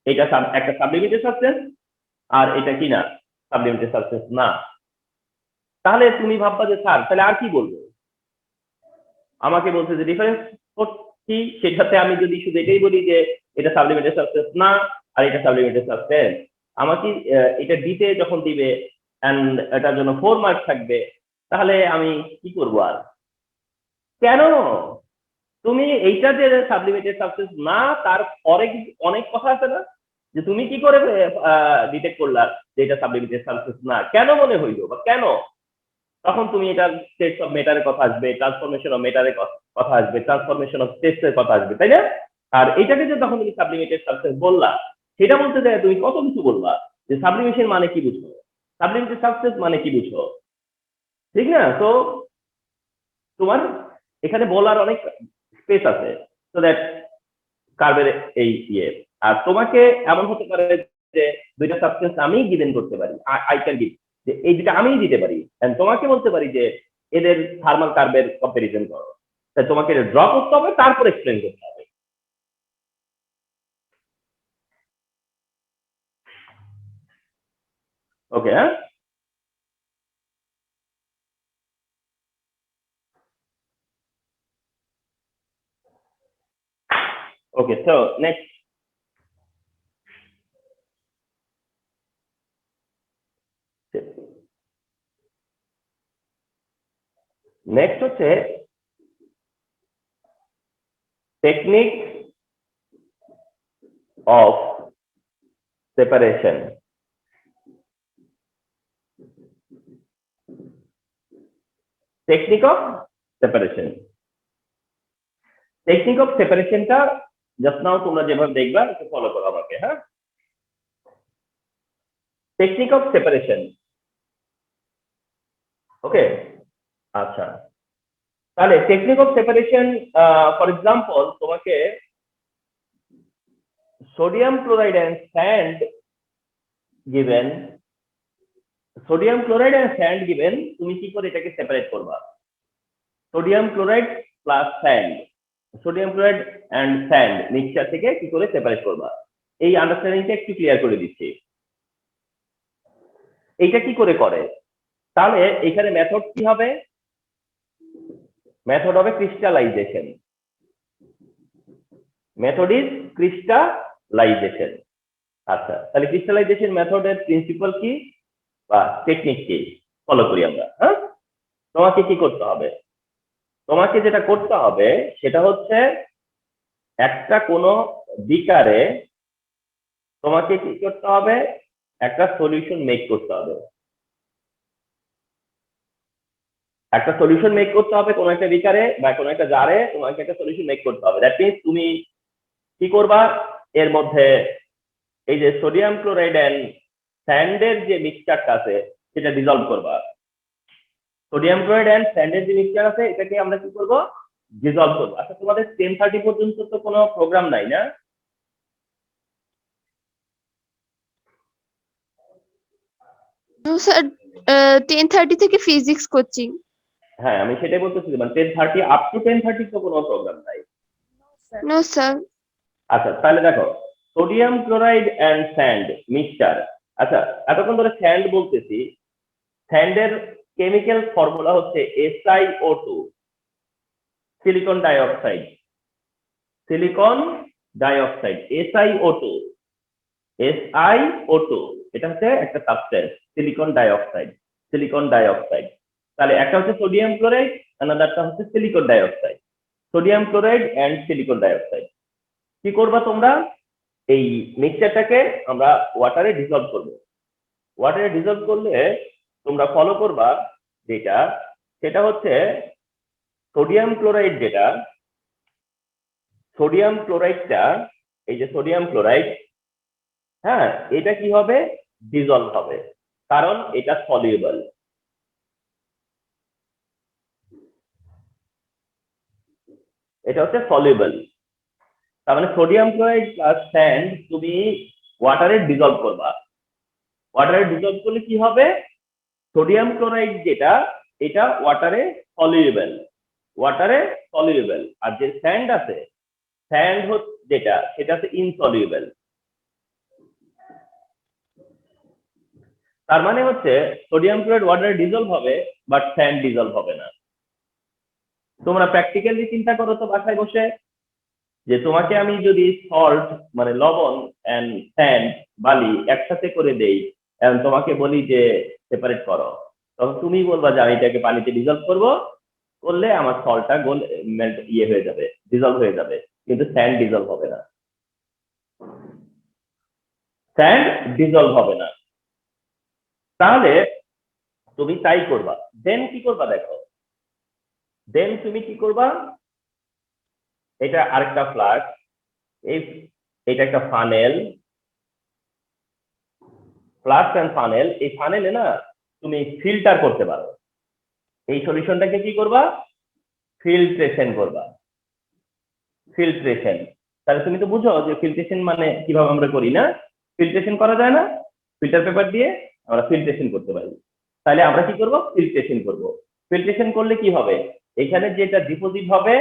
এটা একটা সাবলিমেটেড সাবস্টেন্স আর এটা কি না, সাবলিমেটেড সাবস্টেন্স না। তাহলে তুমি ভাববা যে স্যার তাহলে আর কি বলবো, আমাকে বলছে যে ডিফারেন্স কি, সেটাতে আমি যদি শুধু এটাই বলি যে এটা সাবলিমেটেড সাবস্টেন্স না আর এটা সাবলিমেটেড সাবস্টেন্স, আমাকে এটা দিতে যখন দিবে এন্ড এটার জন্য 4 মার্ক থাকবে, তাহলে আমি কি করব? আর কেন তুমি এইটা যে সাবলিমেটেড সাবস্টেন্স না, তারপরে অনেক কথা আছে না, যে তুমি কি করে ডিটেক্ট করলা যে এটা সাবলিমেটেড সাবস্টেন্স না, কেন মনে হইলো বা কেন? তখন তুমি এটা স্টেটস অফ ম্যাটারের কথা আসবে, ট্রান্সফরমেশন অফ ম্যাটারের কথা আসবে, ট্রান্সফরমেশন অফ স্টেটসের কথা আসবে, তাই না? আর এটাকে যে তখন তুমি সাবলিমেটেড সাবস্টেন্স বললা, সেটা বলতে চাই তুমি কত কিছু বলবা, যে সাবলিমেশন মানে কি বুঝো, সাবলিমেটেড সাবস্টেন্স মানে কি বুঝো, ঠিক না? তো তোমার এখানে বলার অনেক স্পেস আছে, সো দ্যাট কার্ভের এই আর তোমাকে এমন হতে পারে যে দুইটা সাবস্টেন্স আমি গিভেন করতে পারি, আই ক্যান গিভ, যে এই দুটা আমিই দিতে পারি, এন্ড তোমাকে বলতে পারি যে এদের থার্মাল কার্ভের কম্পারিজন করো। তাই তোমাকে ড্র করতে হবে, তারপর এক্সপ্লেন করতে হবে। ওকে, হ্যাঁ, ওকে। সো নেক্সট, হচ্ছে technique of separation. Technique of separation, technique of সেপারেশনটা জাস্ট নাও তোমরা যেভাবে দেখবা একটু ফলো করো আমাকে, হ্যাঁ। Technique of separation, okay. আচ্ছা, তাহলে technique of separation, for example তোমাকে sodium chloride and sand given, sodium chloride and sand given, তুমি কি করে এটাকে সেপারেট করবা? Sodium chloride plus sand, sodium chloride and sand mixture থেকে কি করে সেপারেট করবা, এই আন্ডারস্ট্যান্ডিংটা একটু ক্লিয়ার করে দিচ্ছি। এইটা কি করে করে? তাহলে এখানে মেথড কি হবে? মেথড হবে ক্রিস্টালাইজেশন। Method is crystallisation. আচ্ছা, তাহলে ক্রিস্টালাইজেশন মেথডের প্রিন্সিপাল কি বা টেকনিক কি, ফলো করি আমরা, হ্যাঁ। তোমাকে কি করতে হবে? তোমাকে যেটা করতে হবে সেটা হচ্ছে একটা কোনো বিকারে তোমাকে কি করতে হবে? একটা সলিউশন মেক করতে হবে। একটা সলিউশন মেক করতে হবে কোনো একটা বিকারে বা কোনো একটা জারে, তোমাকে একটা সলিউশন মেক করতে হবে। দ্যাট মিনস তুমি কি করবা? এর মধ্যে এই যে সোডিয়াম ক্লোরাইড এন্ড স্যান্ডের যে মিক্সচারটা আছে সেটা ডিজলভ করবা। সোডিয়াম ক্লোরাইড এন্ড স্যান্ডের যে মিক্সচার আছে এটাকে আমরা কি করব? ডিজলভ করবো। আচ্ছা, তোমাদের 10:30 পর্যন্ত তো কোনো প্রোগ্রাম নাই না? স্যার 10:30 থেকে ফিজিক্স কোচিং। হ্যাঁ, আমি সেটাই বলতেছি, মানে 10:30 আপ টু 10:30 তো কোনো প্রোগ্রাম নাই। No sir. আচ্ছা, তাহলে দেখো sodium chloride and sand mixture. আচ্ছা, এতক্ষণ ধরে স্যান্ড বলতেছি, স্যান্ডের কেমিক্যাল ফর্মুলা হচ্ছে SiO2, silicon dioxide. Silicon dioxide, SiO2, SiO2 এটা হচ্ছে একটা substance, silicon dioxide, silicon dioxide. তাহলে একটা হচ্ছে সোডিয়াম ক্লোরাইড, আনাদারটা হচ্ছে silicon dioxide. Sodium chloride and silicon dioxide কি করবা তোমরা? এই মিক্সচারটাকে আমরা ওয়াটারে ডিজলভ করব। ওয়াটারে ডিজলভ করলে তোমরা ফলো করবা যেটা, সেটা হচ্ছে সোডিয়াম ক্লোরাইড, যেটা সোডিয়াম ক্লোরাইডটা, এই যে সোডিয়াম ক্লোরাইড, হ্যাঁ, এটা কি হবে? ডিজলভ হবে, কারণ এটা সলিউবল। এটা হচ্ছে সলিউবল। তার মানে সোডিয়াম ক্লোরাইড প্লাস স্যান্ড তুমি ওয়াটারে ডিজলভ করবা। ওয়াটারে ডিজলভ করলে কি হবে? সোডিয়াম ক্লোরাইড যেটা, এটা ওয়াটারে সলিউবল, ওয়াটারে সলিউবল। আর যে স্যান্ড আছে, স্যান্ড যেটা, সেটা হচ্ছে ইনসলিউবল। তার মানে হচ্ছে সোডিয়াম ক্লোরাইড ওয়াটারে ডিজলভ হবে, বাট স্যান্ড ডিজলভ হবে না। তোমরা প্র্যাকটিক্যালি চিন্তা করো তো বাসায় বসে, যে তোমাকে আমি যদি সল্ট মানে লবণ এন্ড স্যান্ড, বালি একসাথে করে দেই, এবং তোমাকে বলি যে সেপারেট করো, তখন তুমি বলবা যে আমি এটাকে পানিতে ডিজলভ করবো, করলে আমার সল্টটা ইয়ে হয়ে যাবে, ডিজলভ হয়ে যাবে, কিন্তু স্যান্ড ডিজলভ হবে না। স্যান্ড ডিজলভ হবে না। তাহলে তুমি তাই করবা। দেন কি করবা দেখো, দেন তুমি কি করবা? এটা আরেকটা ফ্লাস্ক, এটা একটা ফানেল, ফ্লাস্ক এন্ড ফানেল। এই ফানেলে না তুমি ফিল্টার করতে পারো। এই সলিউশনটাকে কি করবা? ফিল্ট্রেশন করবা। ফিল্ট্রেশন, তাহলে তুমি তো বুঝো যে ফিল্ট্রেশন মানে কিভাবে আমরা করি না? ফিল্ট্রেশন করা যায় না? ফিল্টার পেপার দিয়ে আমরা ফিল্ট্রেশন করতে পারি। তাহলে আমরা কি করব? ফিল্ট্রেশন করব। ফিল্ট্রেশন করলে কি হবে, এখানে যেটা ডিপোজিট হবে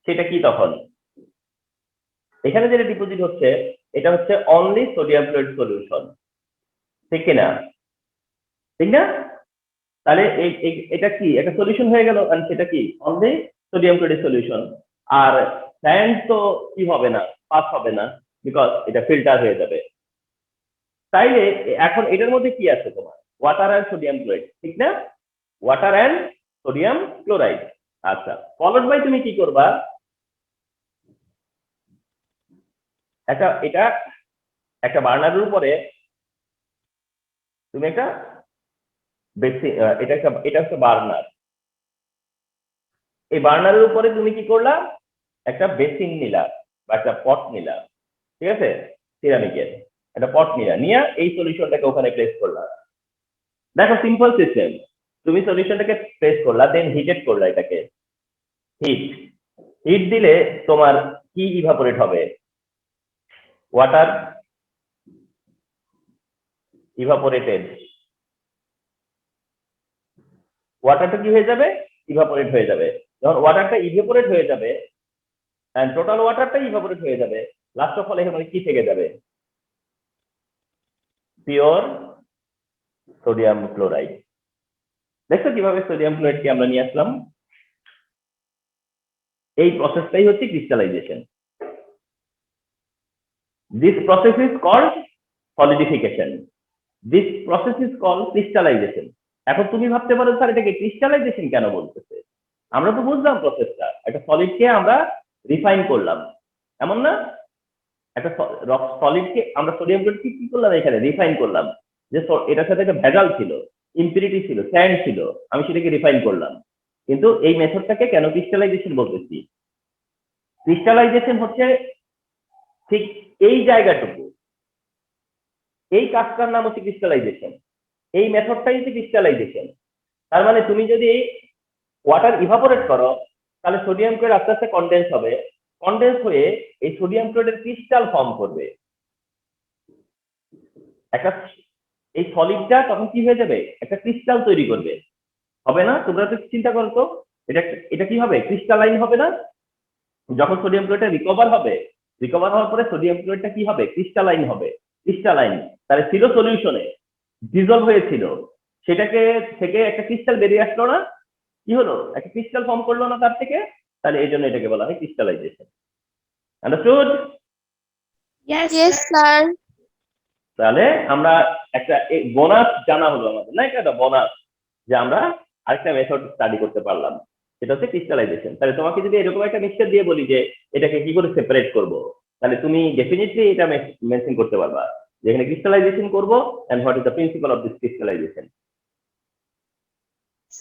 সেটা কি তখন, এখানে যেটা ডিপোজিট হচ্ছে এটা হচ্ছে অনলি সোডিয়াম ক্লোরাইড সলিউশন, ঠিক কিনা, ঠিক না? তাহলে এটা কি একটা সলিউশন হয়ে গেল, আর সেটা কি অনলি সোডিয়াম ক্লোরাইড সলিউশন। আর স্যান্ড তো কি হবে না, পাস হবে না, বিকজ এটা ফিল্টার হয়ে যাবে। তাইলে এখন এটার মধ্যে কি আছে তোমার, ওয়াটার অ্যান্ড সোডিয়াম ক্লোরাইড, ঠিক না? Water and sodium chloride. আচ্ছা, ফলোড বাই তুমি কি করবা, এটা একটা বার্নারের উপরে তুমি একটা বেসিন, এটা একটা বার্নার, এই বার্নারের উপরে তুমি কি করলা, একটা বেসিন নিলা বা একটা পট নিলা, ঠিক আছে, সিরামিকের একটা পট নিলা, নিয়ে এই সলিউশনটাকে ওখানে প্লেস করলা। দেখো সিম্পল সিস্টেম, তুমি সলিউশনটাকে প্লেস করলা, দেন হিটেড করলা, এটাকে হিট দিলে তোমার কি ইভাপোরেট হবে, ওয়াটার ইভাপোরেটেড, ওয়াটারটা কি হয়ে যাবে, ইভাপোরেট হয়ে যাবে। যখন ওয়াটারটা ইভাপোরেট হয়ে যাবে, টোটাল ওয়াটারটা ইভাপোরেট হয়ে যাবে, লাস্ট অফ অল এখানে কি থেকে যাবে, পিওর সোডিয়াম ক্লোরাইড। দেখছো কিভাবে সোডিয়াম ক্লোরাইডকে আমরা নিয়ে আসলাম, এই প্রসেসটাই হচ্ছে crystallisation. This process is called solidification, this process is called crystallisation. এখন তুমি ভাবতে পারো স্যার এটাকে ক্রিস্টালাইজেশন কেন বলতেছে, আমরা তো বুঝলাম প্রসেসটা, একটা সলিডকে আমরা রিফাইন করলাম, এমন না? একটা সলিডকে আমরা সোডিয়াম ক্লোরাইডকে কি করলাম, এখানে রিফাইন করলাম, যে এটার সাথে একটা ভেজাল ছিল, ইম্পিউরিটি ছিল, স্যান্ড ছিল, আমি সেটাকে রিফাইন করলাম। কিন্তু এই মেথডটাকে কেন ক্রিস্টালাইজেশন বলতেছি, ক্রিস্টালাইজেশন হচ্ছে ঠিক এই জায়গাটুকু, এই কাজটার নাম হচ্ছে ক্রিস্টালাইজেশন, এই মেথডটাই হচ্ছে ক্রিস্টালাইজেশন। তার মানে তুমি যদি ওয়াটার ইভাপোরেট করো, তাহলে সোডিয়াম ক্লোরাইড আস্তে আস্তে কনডেন্স হবে, কনডেন্স হয়ে এই সোডিয়াম ক্লোরাইডের ক্রিস্টাল ফর্ম করবে, একটা এই সলিডটা তখন কি হয়ে যাবে, একটা ক্রিস্টাল তৈরি করবে, হবে না? তোমরা তো চিন্তা করো তো, এটা কি হবে, ক্রিস্টালাইন হবে না? যখন সোডিয়াম ক্লোরাইডটা রিকভার হবে, রিকভার হওয়ার পরে সোডিয়াম ক্লোরাইডটা কি হবে, ক্রিস্টালাইন হবে, ক্রিস্টালাইন, তাহলে ছিল সলিউশনে, ডিজলভ হয়েছিল, সেটাকে থেকে একটা ক্রিস্টাল বেরিয়ে আসলো না, কি হলো, একটা ক্রিস্টাল ফর্ম করলো না তার থেকে, তাহলে এই জন্য এটাকে বলা হয় ক্রিস্টালাইজেশন। আন্ডারস্টুড? Yes, sir. তাহলে আমরা একটা বোনাস জানা হলো আমাদের, না, এটা বোনাস যে আমরা আরেকটা মেথড স্টাডি করতে পারলাম, সেটা হচ্ছে ক্রিস্টালাইজেশন। তাহলে তোমাকে যদি এরকম একটা মিক্সচার দিয়ে বলি যে এটাকে কি করে সেপারেট করব, তাহলে তুমি ডেফিনেটলি এটা মেনশন করতে পারবা যে এখানে ক্রিস্টালাইজেশন করব, and what is the principle of this crystallisation.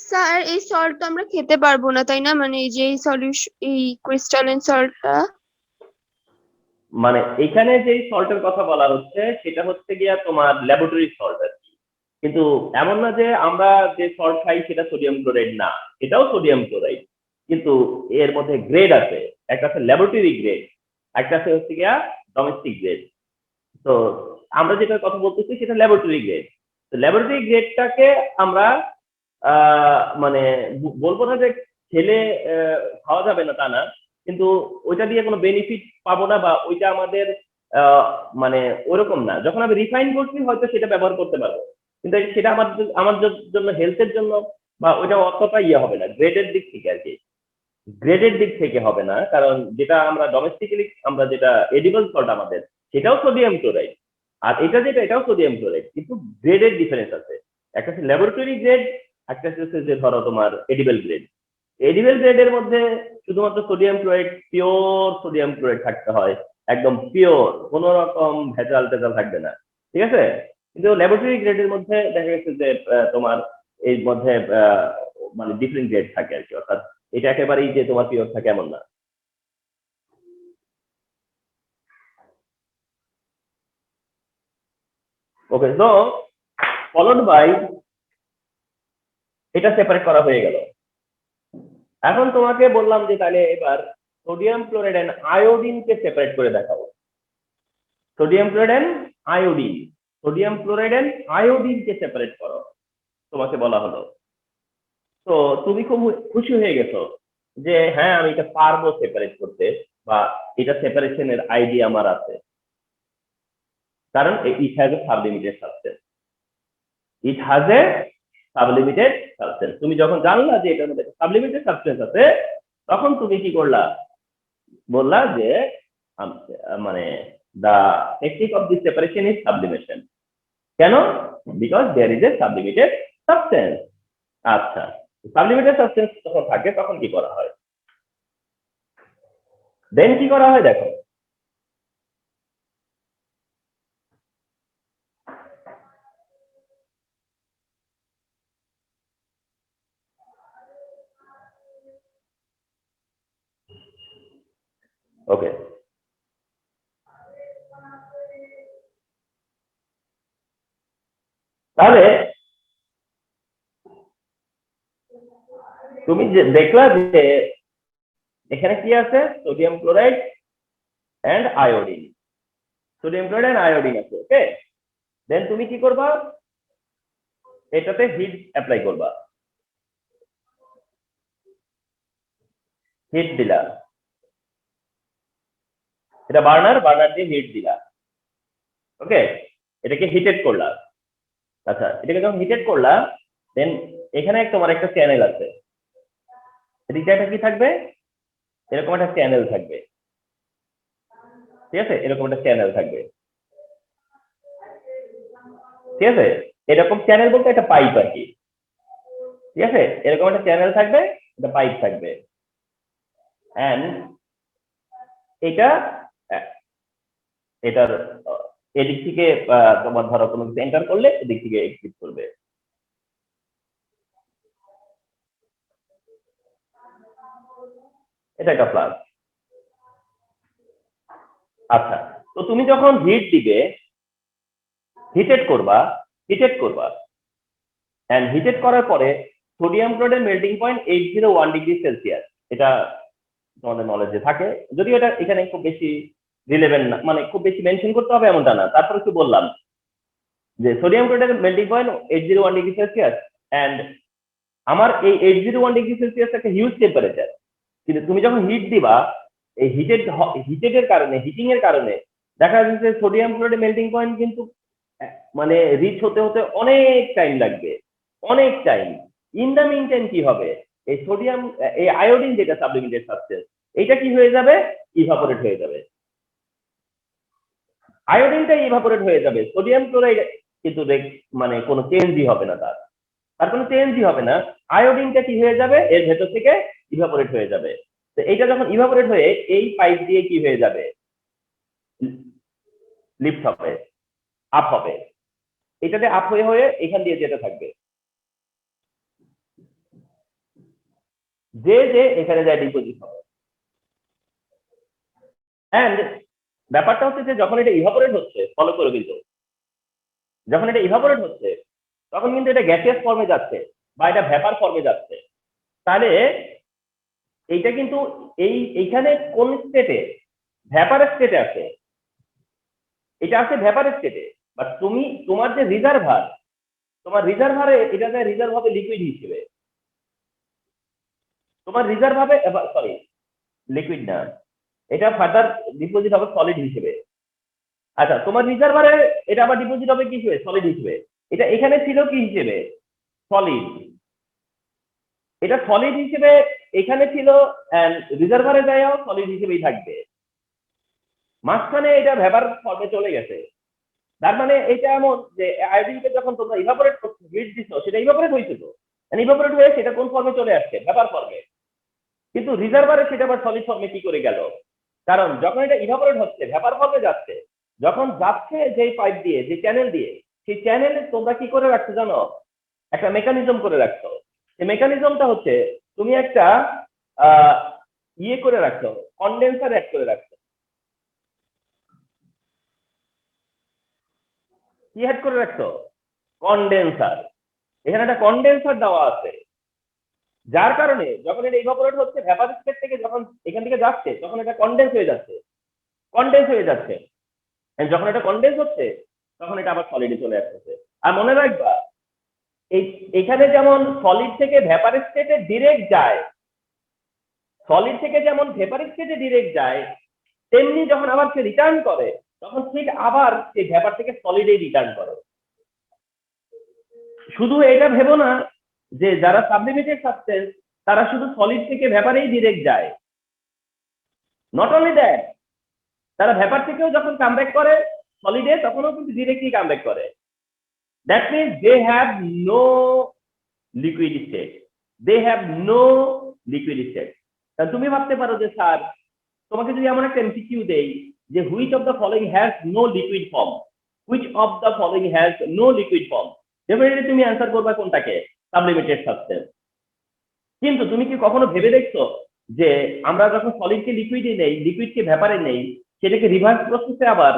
Sir এই সল্ট তো আমরা খেতে পারবো না তাই না, মানে এই যে সলিউশন এই ক্রিস্টালাইন সল্টটা, মানে এখানে যে সল্টের কথা বলা হচ্ছে সেটা হচ্ছে গিয়া তোমার ল্যাবরেটরি সল্ট আর কি, কিন্তু এমন না যে আমরা যে সল্ট খাই সেটা সোডিয়াম ক্লোরাইড না, এটাও সোডিয়াম ক্লোরাইড, কিন্তু এর মধ্যে গ্রেড আছে, একটা আছে ল্যাবরেটরি গ্রেড, একটা আছে হচ্ছে গিয়া ডোমেস্টিক গ্রেড। তো আমরা যেটা কথা বলতেছি সেটা ল্যাবরেটরি গ্রেড। তো ল্যাবরেটরি গ্রেডটাকে আমরা মানে বলবো না যে খেলে খাওয়া যাবে না তা না, কিন্তু ওইটা দিয়ে কোনো বেনিফিট পাবো না, বা ওইটা আমাদের মানে ওরকম না। যখন আমি রিফাইন করছি হয়তো সেটা ব্যবহার করতে পারবো, কিন্তু সেটা আমার জন্য হেলথের জন্য বা ওইটা অতটা ইয়ে হবে না গ্রেডের দিক থেকে আর কি, গ্রেডের দিক থেকে হবে না, কারণ যেটা আমরা ডোমেস্টিক্যালি আমরা যেটা এডিবল সল্ট আমাদের, সেটাও সোডিয়াম ক্লোরাইড, আর এটা যেটা এটাও সোডিয়াম ক্লোরাইড, কিন্তু গ্রেডের ডিফারেন্স আছে, একটা হচ্ছে ল্যাবরেটরি গ্রেড, একটা হচ্ছে যে ধরো তোমার এডিবল গ্রেড। এডিবল গ্রেডের মধ্যে শুধুমাত্র sodium chloride, pure sodium chloride থাকতে হয়, একদম পিওর, কোনো রকম ভেজাল টেজাল থাকবে না, ঠিক আছে? কিন্তু ল্যাবরেটরি গ্রেডের মধ্যে দেখা গেছে যে তোমার এর মধ্যে মানে ডিফারেন্ট গ্রেড থাকে আর কি, অর্থাৎ এটা একেবারেই যে তোমার পিওর থাকে এমন না। ওকে, সো ফলোড বাই এটা সেপারেট করা হয়ে গেল। এখন তোমাকে বললাম যে তাহলে এবার সোডিয়াম ক্লোরাইড এন্ড আয়োডিনকে সেপারেট করে দেখাবো। Sodium chloride and iodine, sodium chloride and আয়োডিনকে সেপারেট করো তোমাকে বলা হলো। তো তুমি খুব খুশি হয়ে গেছো যে হ্যাঁ আমি এটা পারবো সেপারেট করতে, বা এটা সেপারেশনের আইডিয়া আমার আছে, কারণ it has a sublimated substance. It has a sublimated substance. তুমি যখন জানলা যে এটার মধ্যে সাবলিমিটেড সাবস্টেন্স আছে, তখন তুমি কি করলা, বললা যে মানে the technique of this separation is sublimation. কেন? Because there is a sublimated substance. আচ্ছা, সাবলিমিটেড সাবস্টেন্স যখন থাকে তখন কি করা হয়? দেন কি করা হয় দেখো, ওকে, তাহলে তুমি যে দেখলা যে এখানে কি আছে, sodium chloride and iodine, sodium chloride and iodine আছে। ওকে, দেন তুমি কি করবা, এটাতে হিট অ্যাপ্লাই করবা, হিট দিলা, এটা বার্নার দিয়ে হিট দিলা। ওকে, এটাকে হিটেড করলা। আচ্ছা, এটাকে যখন হিটেড করলা, দেন এখানে তোমার একটা চ্যানেল আছে, এদিকে একটা কি থাকবে, এরকম একটা চ্যানেল থাকবে। ঠিক আছে, এরকম একটা চ্যানেল থাকবে। ঠিক আছে, এরকম চ্যানেল বলতে একটা পাইপ আর কি। ঠিক আছে, এরকম একটা চ্যানেল থাকবে, একটা পাইপ থাকবে, এন্ড এটা এটার এদিক থেকে তোমার ধরো কোনো কিছু এন্টার করলে এদিক থেকে এক্সিট করবে। এটা একটা প্লাস। আচ্ছা, তো তুমি যখন হিট দিবে, হিটেড করবা এন্ড হিটেড করার পরে সোডিয়াম ক্লোরাইডের মেল্টিং পয়েন্ট 801 ডিগ্রি সেলসিয়াস। এটা তোমাদের নলেজে থাকে, যদিও এটা এখানে খুব বেশি রিলেভেন্ট না, মানে খুব বেশি মেনশন করতে হবে এমনটা না, তারপরে একটু বললাম যে সোডিয়াম ক্লোরাইডের melting point 801 degree Celsius, and আমার এই 801 ডিগ্রি সেলসিয়াস একটা হিউজ টেম্পারেচার। কিন্তু তুমি যখন হিট দিবা, এই হিটের কারণে, হিটিং এর কারণে দেখা যাচ্ছে সোডিয়াম ক্লোরাইডের মেল্টিং পয়েন্ট কিন্তু মানে রিচ হতে হতে অনেক টাইম লাগবে, অনেক time. In the mean time কি হবে, এই সোডিয়াম, এই আয়োডিন যেটা সাবলিমিটেড সাবস্টেন্স, এটা কি হয়ে যাবে, ইভাপোরেট হয়ে যাবে। আয়োডিনটা ইভাপোরেট হয়ে যাবে, সোডিয়াম ক্লোরাইড কিন্তু মানে কোনো চেঞ্জই হবে না, তার কোনো চেঞ্জই হবে না। আয়োডিনটা কি হয়ে যাবে, এর ভেতর থেকে ইভাপোরেট হয়ে যাবে। তো এইটা যখন ইভাপোরেট হয়ে এই পাইপ দিয়ে কি হয়ে যাবে, লিফট হবে, আপ হবে, এটাতে আপ হয়ে হয়ে এখান দিয়ে যেতে থাকবে, যে এখানে যায় ডিপোজিট হবে। এন্ড ব্যাপারটা হচ্ছে যে যখন এটা ইভাপোরেট হচ্ছে, ফলো করে কিন্তু যখন এটা ইভাপোরেট হচ্ছে তখন কিন্তু এটা গ্যাসিয়াস ফর্মে যাচ্ছে বা এটা ভ্যাপার ফর্মে যাচ্ছে। তাহলে এইটা কিন্তু এইখানে কোন স্টেটে, ভ্যাপার স্টেটে আছে, এটা আছে ভ্যাপার স্টেটে। বাট তোমার যে রিজার্ভার, তোমার রিজার্ভারে এটা যায় রিজার্ভ হবে লিকুইড হিসেবে, তোমার রিজার্ভ হবে, সরি লিকুইড না, এটা ফার্দার ডিপোজিট হবে সলিড হিসেবে। আচ্ছা, তোমার রিজার্ভারে এটা আবার ডিপোজিট হবে কি হিসেবে, সলিড হিসেবে। এটা এখানে ছিল কি হিসেবে, সলিড, এটা সলিড হিসেবে এখানে ছিল, এন্ড রিজার্ভারে যায়ও সলিড হিসেবেই থাকবে। মাঝখানে এটা ভ্যাপার ফর্মে চলে গেছে। তার মানে এটা এমন যে আয়োডিনকে যখন তোমরা ইভাপোরেট করতে হিট দিছো, সেটা ইভাপোরেট হয়েছিল, ইভাপোরেট হয়ে সেটা কোন ফর্মে চলে আসছে, ভ্যাপার ফর্মে। কিন্তু রিজার্ভারে সেটা আবার সলিড ফর্মে কি করে গেল, কারণ যখন এটা ইভাপোরেট হচ্ছে ভ্যাপার ফর্মে যাচ্ছে, যখন যাচ্ছে যেই পাইপ দিয়ে, যে চ্যানেল দিয়ে, সেই চ্যানেলে তোমরা কি করে রাখছো জানো, একটা মেকানিজম করে রাখছো। এই মেকানিজমটা হচ্ছে তুমি একটা ইয়ে করে রাখছো, কন্ডেন্সার অ্যাড করে রাখছো। কি অ্যাড করে রাখছো, কন্ডেন্সার। এখানে একটা কন্ডেন্সার দেওয়া আছে, যার কারণে যখন এটা ইভাপোরেট হচ্ছে ভ্যাপার স্টেট থেকে, যখন এখান থেকে যাচ্ছে তখন এটা কন্ডেন্স হয়ে যাচ্ছে, যখন এটা কন্ডেন্স হচ্ছে তখন এটা আবার সলিডে চলে আসতেছে। আর মনে রাখবা, এখানে যেমন সলিড থেকে ভেপার স্টেটে ডিরেক্ট যায়, সলিড থেকে যেমন ভেপার স্টেটে ডিরেক্ট যায়, তেমনি যখন আবার সে রিটার্ন করে তখন ঠিক আবার সেই ভেপার থেকে সলিডে রিটার্ন করে। শুধু এটা ভেবো না যে যারা সাবলিমেটেড সাবস্টেন্স তারা শুধু সলিড থেকে ভেপারেই ডিরেক্ট যায়। নট অনলি দ্যাট, তারা ভেপার থেকেও যখন কামব্যাক করে সলিডে তখনও কিন্তু ডিরেক্টলি কামব্যাক করে। That means they have no liquid state, they have no liquid state. তুমি ভাবতে পারো যে স্যার তোমাকে যদি এমন একটা এমসিকিউ দেই যে which of the following has no liquid form, which of the following has no liquid form, definitely তুমি অ্যান্সার করবে কোনটাকে? Sublimated substance. কিন্তু তুমি কি কখনো ভেবে দেখছো যে আমরা যখন সলিডকে লিকুইডে নেই, লিকুইডকে ভেপারে নেই, সেটাকে রিভার্স প্রসেসে আবার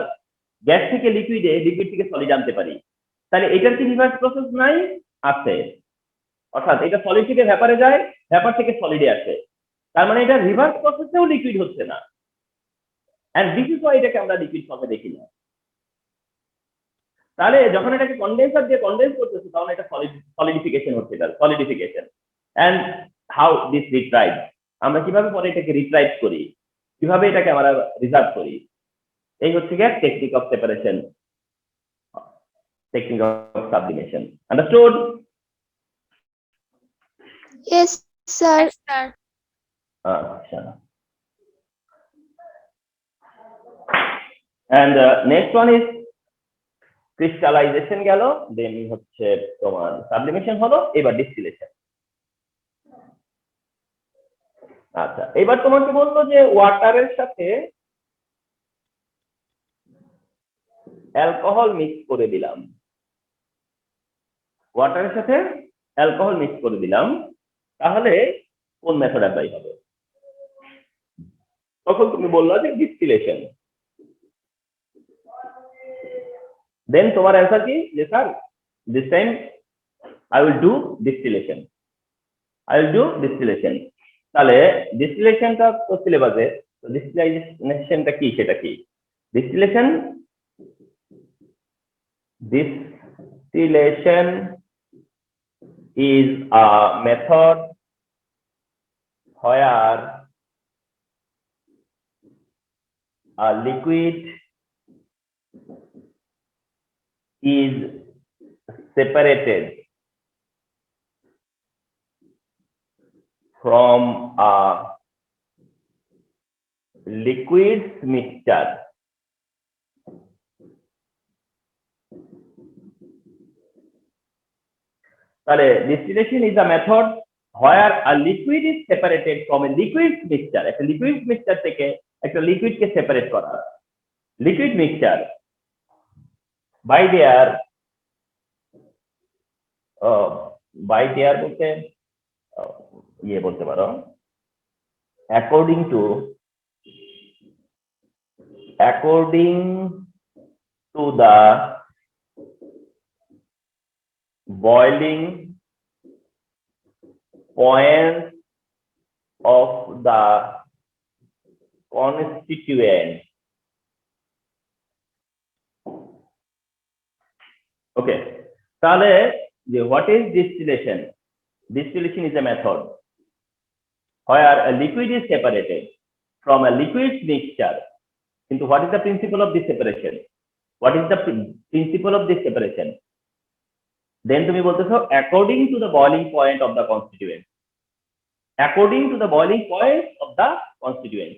গ্যাস থেকে লিকুইডে, লিকুইড থেকে সলিড আনতে পারি? তাহলে এটার কি রিভার্স প্রসেস নাই? আছে। অর্থাৎ এটা সলিড থেকে ভেপারে যায়, ভেপার থেকে সলিডে আসে, তার মানে এটা রিভার্স প্রসেসেও লিকুইড হচ্ছে না। এন্ড দিস ইজ ওয়াই এটাকে আমরা লিকুইড ফর্মে দেখি না। তাহলে যখন এটাকে কন্ডেন্সার দিয়ে কন্ডেন্স করতেছে তখন এটা সলিডিফিকেশন হচ্ছে, তার solidification. And how this retrieve, আমরা কিভাবে পরে এটাকে রিট্রাইভ করি, কিভাবে এটাকে আমরা রিজার্ভ করি, এই হচ্ছে গিয়ে technique of separation, technique of sublimation. Understood? Yes, sir. Sir আচ্ছা। And next one is crystallization গেল, দেন হচ্ছে তোমার সাবলিমেশন হলো, এবার ডিস্টিলেশন। আচ্ছা, এবার তোমাকে বললো যে ওয়াটারের সাথে অ্যালকোহল মিক্স করে দিলাম, ওয়াটারের সাথে অ্যালকোহল মিক্স করে দিলাম, তাহলে কোন মেথড অ্যাপ্লাই হবে? তখন তুমি বললা যে ডিস্টিলেশন। দেন তোমার অ্যান্সার কি? যে sir this time I will do distillation, I will do distillation. তাহলে ডিস্টিলেশনটা তো সিলেবাসে, তো ডিস্টিলেশনটা কি, সেটা কি? Distillation is a method where a liquid is separated from a liquid mixture তাহলে distillation is a method where a liquid is separated from a liquid mixture, একটা liquid mixture থেকে একটা লিকুইডকে সেপারেট করা, লিকুইড মিক্সচার by their বলতে ইয়ে বলতে পারো according to the boiling point of the constituent. Okay, তাহলে যে what is distillation? Distillation is a method where a liquid is separated from a liquid mixture. Into what is the principle of this separation? What is the principle of this separation? Then তুমি বলতেছো according to the boiling point of the constituent, according to the boiling point of the constituent,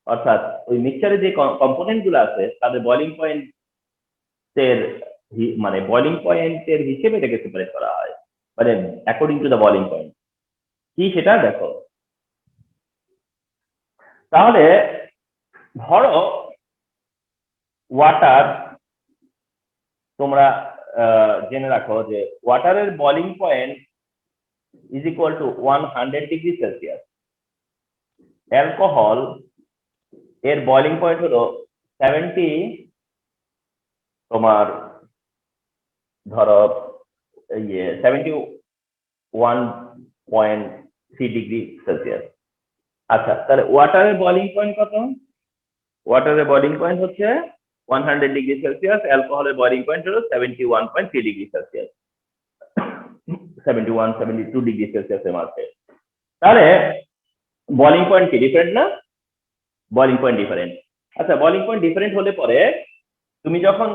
অর্থাৎ ওই মিক্সচারে যে component গুলো আছে তাদের boiling পয়েন্টের মানে বয়লিং পয়েন্টের হিসেবে এটাকে সেপারেট করা হয়, মানে according to the boiling point. কি সেটা দেখো। তাহলে ধরো ওয়াটার, তোমরা জেনে রাখো যে ওয়াটারের boiling point is equal to 100 degree Celsius. Alcohol এর বয়লিং পয়েন্ট হলো 70, তোমার ধরো 71.3 ডিগ্রি সেলসিয়াস। আচ্ছা, তাহলে ওয়াটারের বয়লিং পয়েন্ট কত? ওয়াটারের বয়লিং পয়েন্ট হচ্ছে 100 ডিগ্রি সেলসিয়াস, অ্যালকোহলের বয়লিং পয়েন্ট হলো 71.3 ডিগ্রি সেলসিয়াস। 71-72 ডিগ্রি সেলসিয়াসের মাঝে। তাহলে বয়লিং পয়েন্ট কি ডিফারেন্ট না? Boiling point different. আচ্ছা, বয়লিং পয়েন্ট ডিফারেন্ট হলে পরে তুমি যখন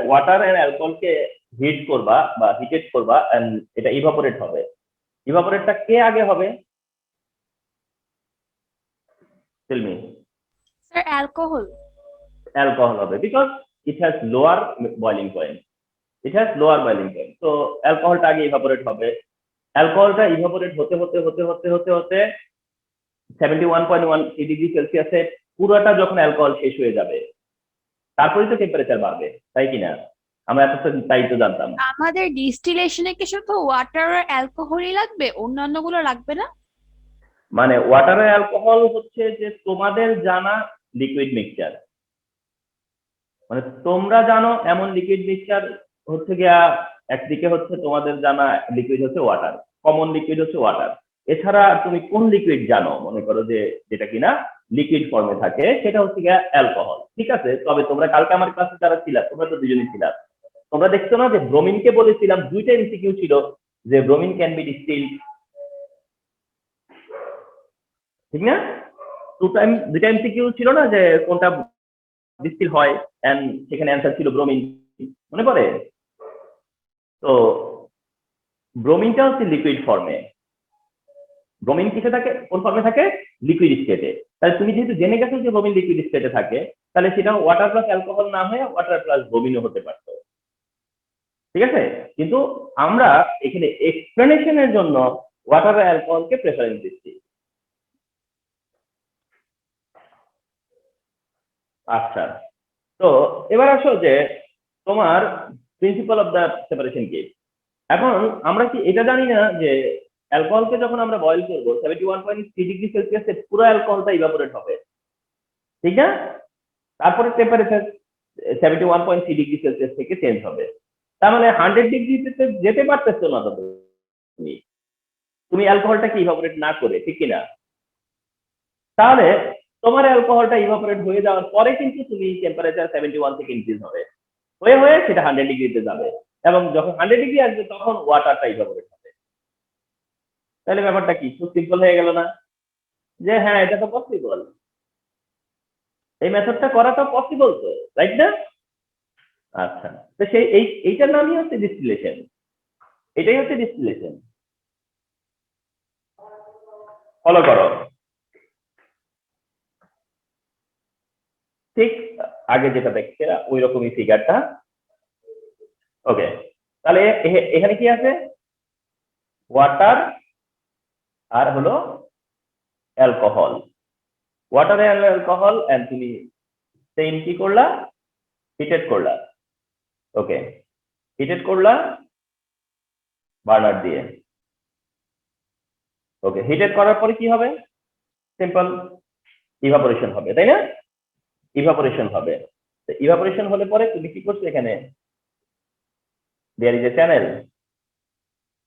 ওয়াটার এন্ড অ্যালকোহলকে হিট করবা বা হিটেড করবা এন্ড এটা ইভাপোরেট হবে, ইভাপোরেটটা কে আগে হবে? Tell me. Sir alcohol. Alcohol হবে, because it has lower boiling point, it has lower boiling point. তো অ্যালকোহলটা আগে ইভাপোরেট হবে। অ্যালকোহলটা ইভাপোরেট হতে হতে হতে হতে হতে হতে 71.1 ডিগ্রি সেলসিয়াসে পুরোটা যখন অ্যালকোহল শেষ হয়ে যাবে, তারপরে তো টেম্পারেচার বাড়বে, তাই কিনা? আমরা এতক্ষণ তাই তো জানতাম। আমাদের ডিস্টিলেশনে কি শুধু ওয়াটার আর অ্যালকোহলই লাগবে, অন্যান্য গুলো লাগবে না? মানে ওয়াটার আর অ্যালকোহল হচ্ছে যে তোমাদের জানা লিকুইড মিক্সচার, মানে তোমরা জানো এমন লিকুইড মিক্সচার হচ্ছে গিয়া একদিকে হচ্ছে তোমাদের জানা লিকুইড হচ্ছে ওয়াটার, কমন লিকুইড হচ্ছে ওয়াটার। এছাড়া তুমি কোন লিকুইড জানো, মনে করো যে যেটা কিনা লিকুইড ফর্মে থাকে, সেটা হচ্ছে গিয়া অ্যালকোহল, ঠিক আছে? তবে তোমরা কালকে আমার ক্লাসে যারা ছিলা, তোমরা তো দুজনই ছিলা, তোমরা দেখছো না যে ব্রোমিনকে বলেছিলাম দুইটা এমসিকিউ ছিল যে ব্রোমিন ক্যান বি ডিস্টিলড, ঠিক না? দুইটা এমসিকিউ ছিল না যে কোনটা ডিস্টিল হয়, এন্ড সেখানে অ্যান্সার ছিল ব্রোমিন, মনে পড়ে? তো ব্রোমিনটা হচ্ছে লিকুইড ফর্মে। ব্রোমিন কিসে থাকে, কোন ফর্মে থাকে? লিকুইড স্টেটে। তাহলে তুমি যেহেতু জেনে গেছো যে ব্রোমিন লিকুইড স্টেটে থাকে, তাহলে সেটা ওয়াটার প্লাস অ্যালকোহল না হয়ে ওয়াটার প্লাস ব্রোমিনও হতে পারত, ঠিক আছে? কিন্তু আমরা এখানে এক্সপ্লেনেশনের জন্য ওয়াটার আর অ্যালকোহলকে প্রেফারেন্স দিচ্ছি। আচ্ছা, তো এবার আসো যে তোমার প্রিন্সিপাল অফ দ্য সেপারেশন কি। এখন আমরা কি এটা জানি না যে অ্যালকোহলকে যখন আমরা বয়েল করবো 71.3 ডিগ্রি সেলসিয়াসে পুরো অ্যালকোহলটা ইভাপোরেট হবে, ঠিক না? তারপরে টেম্পারেচার 71.3 ডিগ্রি সেলসিয়াস থেকে চেঞ্জ হবে। তার মানে 100 ডিগ্রিতে যেতে পারতেছো না তো তুমি অ্যালকোহলটাকে ইভাপোরেট না করে, ঠিক কিনা? তাহলে তোমার অ্যালকোহলটা ইভাপোরেট হয়ে যাওয়ার পরে কিন্তু তুমি টেম্পারেচার 71 থেকে ইনক্রিজ হবে, হয়ে হয়ে সেটা 100 ডিগ্রিতে যাবে, এবং যখন 100 ডিগ্রি আসবে তখন ওয়াটারটা ইভাপোরেট হবে। তাহলে ব্যাপারটা কি খুব সিম্পল হয়ে গেল না? যে হ্যাঁ, এটা তো পসিবল, এই মেথডটা করা তো পসিবল, তো রাইট না? আচ্ছা, তো সেই এইটার নামই হচ্ছে ডিস্টিলেশন, এটাই হচ্ছে ডিস্টিলেশন। ফলো করো, ঠিক আগে যেটা দেখছে ওই রকমই ফিগারটা। ওকে, তাহলে এখানে কি আছে? ওয়াটার আর হলো alcohol, water and alcohol, and তুমি সেম কি করলা? হিটেড করলা। ওকে, হিটেড করলা বার্নার দিয়ে। ওকে, হিটেড করার পরে কি হবে? সিম্পল, ইভাপোরেশন হবে, তাই না? ইভাপোরেশন হবে। ইভাপোরেশন হলে পরে তুমি কি করছো? এখানে দেয়ার ইজ এ চ্যানেল,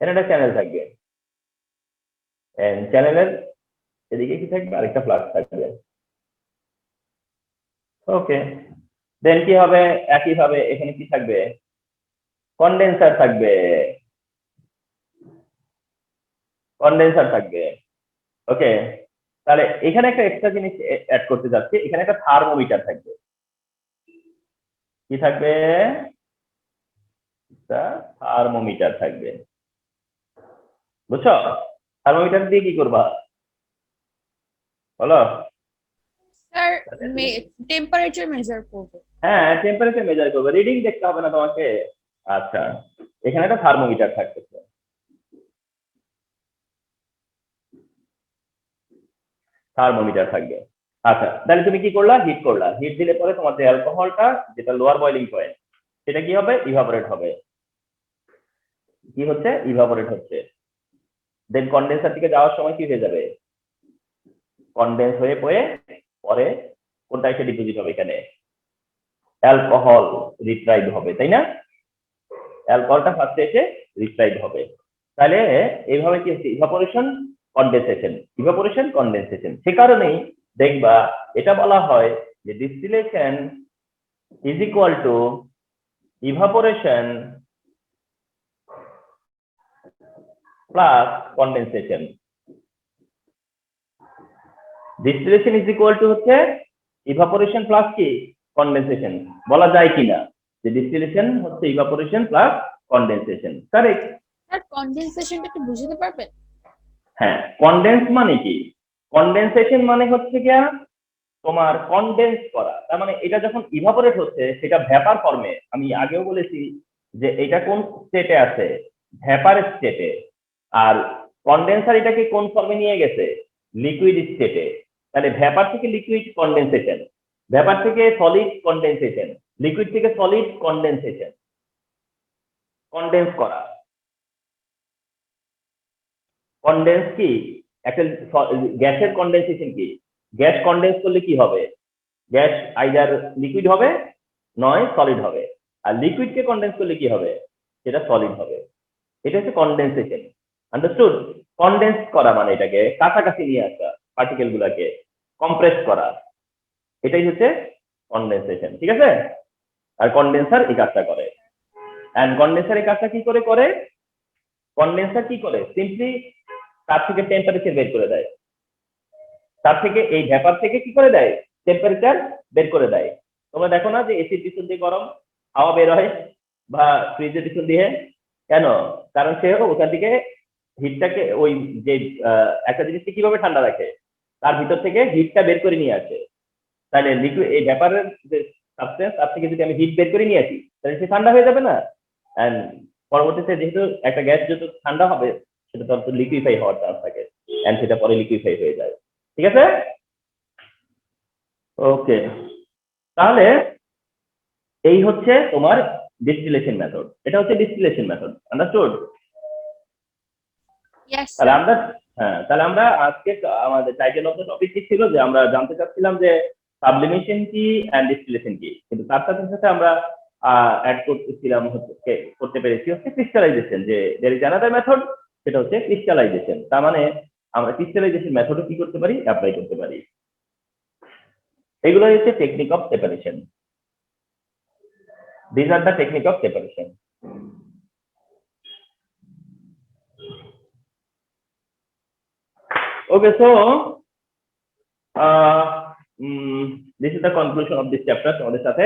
এখানে একটা চ্যানেল থাকবে, চ্যানেলের এদিকে কি থাকবে? আরেকটা ফ্লাক্স থাকবে। ওকে, দেন কি হবে? একইভাবে এখানে কি থাকবে? কন্ডেন্সার থাকবে, কন্ডেন্সার থাকবে। ওকে, তাহলে এখানে একটা এক্সট্রা জিনিস অ্যাড করতে যাচ্ছি, এখানে একটা থার্মোমিটার থাকবে। কি থাকবে? থার্মোমিটার থাকবে, বুঝছো? থার্মোমিটার দিয়ে কি করবা বলো? স্যার টেম্পারেচার মেজার করব। হ্যাঁ, টেম্পারেচার মেজার করবে, রিডিং দেখতে হবে না তোমাকে। আচ্ছা, এখানে একটা থার্মোমিটার থাকতেছে, থার্মোমিটার থাকবে। আচ্ছা, তাহলে তুমি কি করলা? হিট করলা, হিট দিলে পরে তোমার যে অ্যালকোহলটা যেটা লোয়ার বয়লিং পয়েন্ট, সেটা কি হবে? ইভাপোরেট হবে। কি হচ্ছে? ইভাপোরেট হচ্ছে। দেন কন্ডেন্সার থেকে যাওয়ার সময় কি হয়ে যাবে? কন্ডেন্স হয়ে পরে কোনটা এসে ডিপোজিট হবে? এখানে অ্যালকোহল রিট্রাইভ হবে, তাই না? অ্যালকোহলটা ফার্স্টে এসে রিট্রাইভ হবে। তাহলে এইভাবে কি হচ্ছে? Evaporation condensation, evaporation condensation. সে কারণেই দেখবা এটা বলা হয় যে distillation is equal to evaporation plus condensation. Distillation is equal to হচ্ছে evaporation plus কি condensation. বলা যায় কিনা যে distillation হচ্ছে evaporation plus condensation, correct? Sir কনডেনসেশনটা একটু বুঝতে পারবেন? হ্যাঁ, কনডেন্স মানে কি? কনডেনসেশন মানে হচ্ছে গিয়া তোমার কনডেন্স করা, তার মানে এটা যখন ইভাপোরেট হচ্ছে সেটা ভ্যাপার ফর্মে, আমি আগেও বলেছি যে এটা কোন স্টেটে আছে, ভ্যাপার স্টেটে, আর কনডেন্সার এটাকে কোন ফর্মে নিয়ে গেছে, লিকুইড স্টেটে। তাহলে ভ্যাপার থেকে লিকুইড কনডেনসেশন, ভ্যাপার থেকে সলিড কনডেনসেশন, লিকুইড থেকে সলিড কনডেনসেশন, কনডেন্স করা। কনডেন্স কি একটা গ্যাসের কনডেনসেশন কি, গ্যাস কনডেন্স করলে কি হবে, গ্যাস আইদার লিকুইড হবে নয় সলিড হবে, আর লিকুইডকে কনডেন্স করলে কি হবে, সেটা সলিড হবে। এটা হচ্ছে কনডেনসেশন, আন্ডারস্টুড? কনডেন্স করা মানে এটাকে কাছাকাছি নিয়ে আসা, পার্টিকেল গুলাকে কম্প্রেস করা, এটাই হচ্ছে কনডেনসেশন, ঠিক আছে? আর কনডেন্সার এই কাজটা করে। এন্ড কনডেন্সার এই কাজটা কি করে করে, কনডেন্সার কি করে, সিম্পলি তার থেকে টেম্পারেচার বের করে দেয়, তার থেকে এই ভ্যাপার থেকে কি করে দেয়, টেম্পারেচার বের করে দেয়। তোমরা দেখো না যে এসির পিছন দিয়ে গরম হাওয়া বের হয় বা ফ্রিজের পিছন দিয়ে, কেন? কারণ সে ওখান থেকে হিটটাকে ওই যে একটা জিনিসকে কিভাবে ঠান্ডা রাখে, তার ভিতর থেকে হিটটা বের করে নিয়ে আসে। তাহলে লিকুইড এই ভ্যাপারের যে সাবস্টেন্স, তার থেকে যদি আমি হিট বের করে নিয়ে আসি তাহলে সে ঠান্ডা হয়ে যাবে না? এন্ড পরবর্তীতে যেহেতু একটা গ্যাস যত ঠান্ডা হবে সেটা তত লিকুইফাই হওয়ার চান্স থাকে, এন্ড সেটা পরে লিকুইফাই হয়ে যায়, ঠিক আছে? ওকে, তাহলে এই হচ্ছে তোমার ডিস্টিলেশন মেথড, এটা হচ্ছে ডিস্টিলেশন মেথড, আন্ডারস্টুড? ইয়েস তাহলে আমরা তাহলে আমরা আজকে আমাদের টাইটেল অফ দ্য টপিক কি ছিল, যে আমরা জানতে চাচ্ছিলাম যে সাবলিমেশন কি এন্ড ডিস্টিলেশন কি, কিন্তু তার সাথে সাথে আমরা অ্যাড করতে পেরেছি হচ্ছে ক্রিস্টালাইজেশন, যে দেয়ার ইজ অ্যানাদার মেথড, সেটা হচ্ছে ক্রিস্টালাইজেশন। তার মানে আমরা ক্রিস্টালাইজেশন মেথডও কি করতে পারি, অ্যাপ্লাই করতে পারি। এগুলো হচ্ছে technique of separation, this are the technique of separation. Okay, so this is the conclusion of this chapter তোমাদের সাথে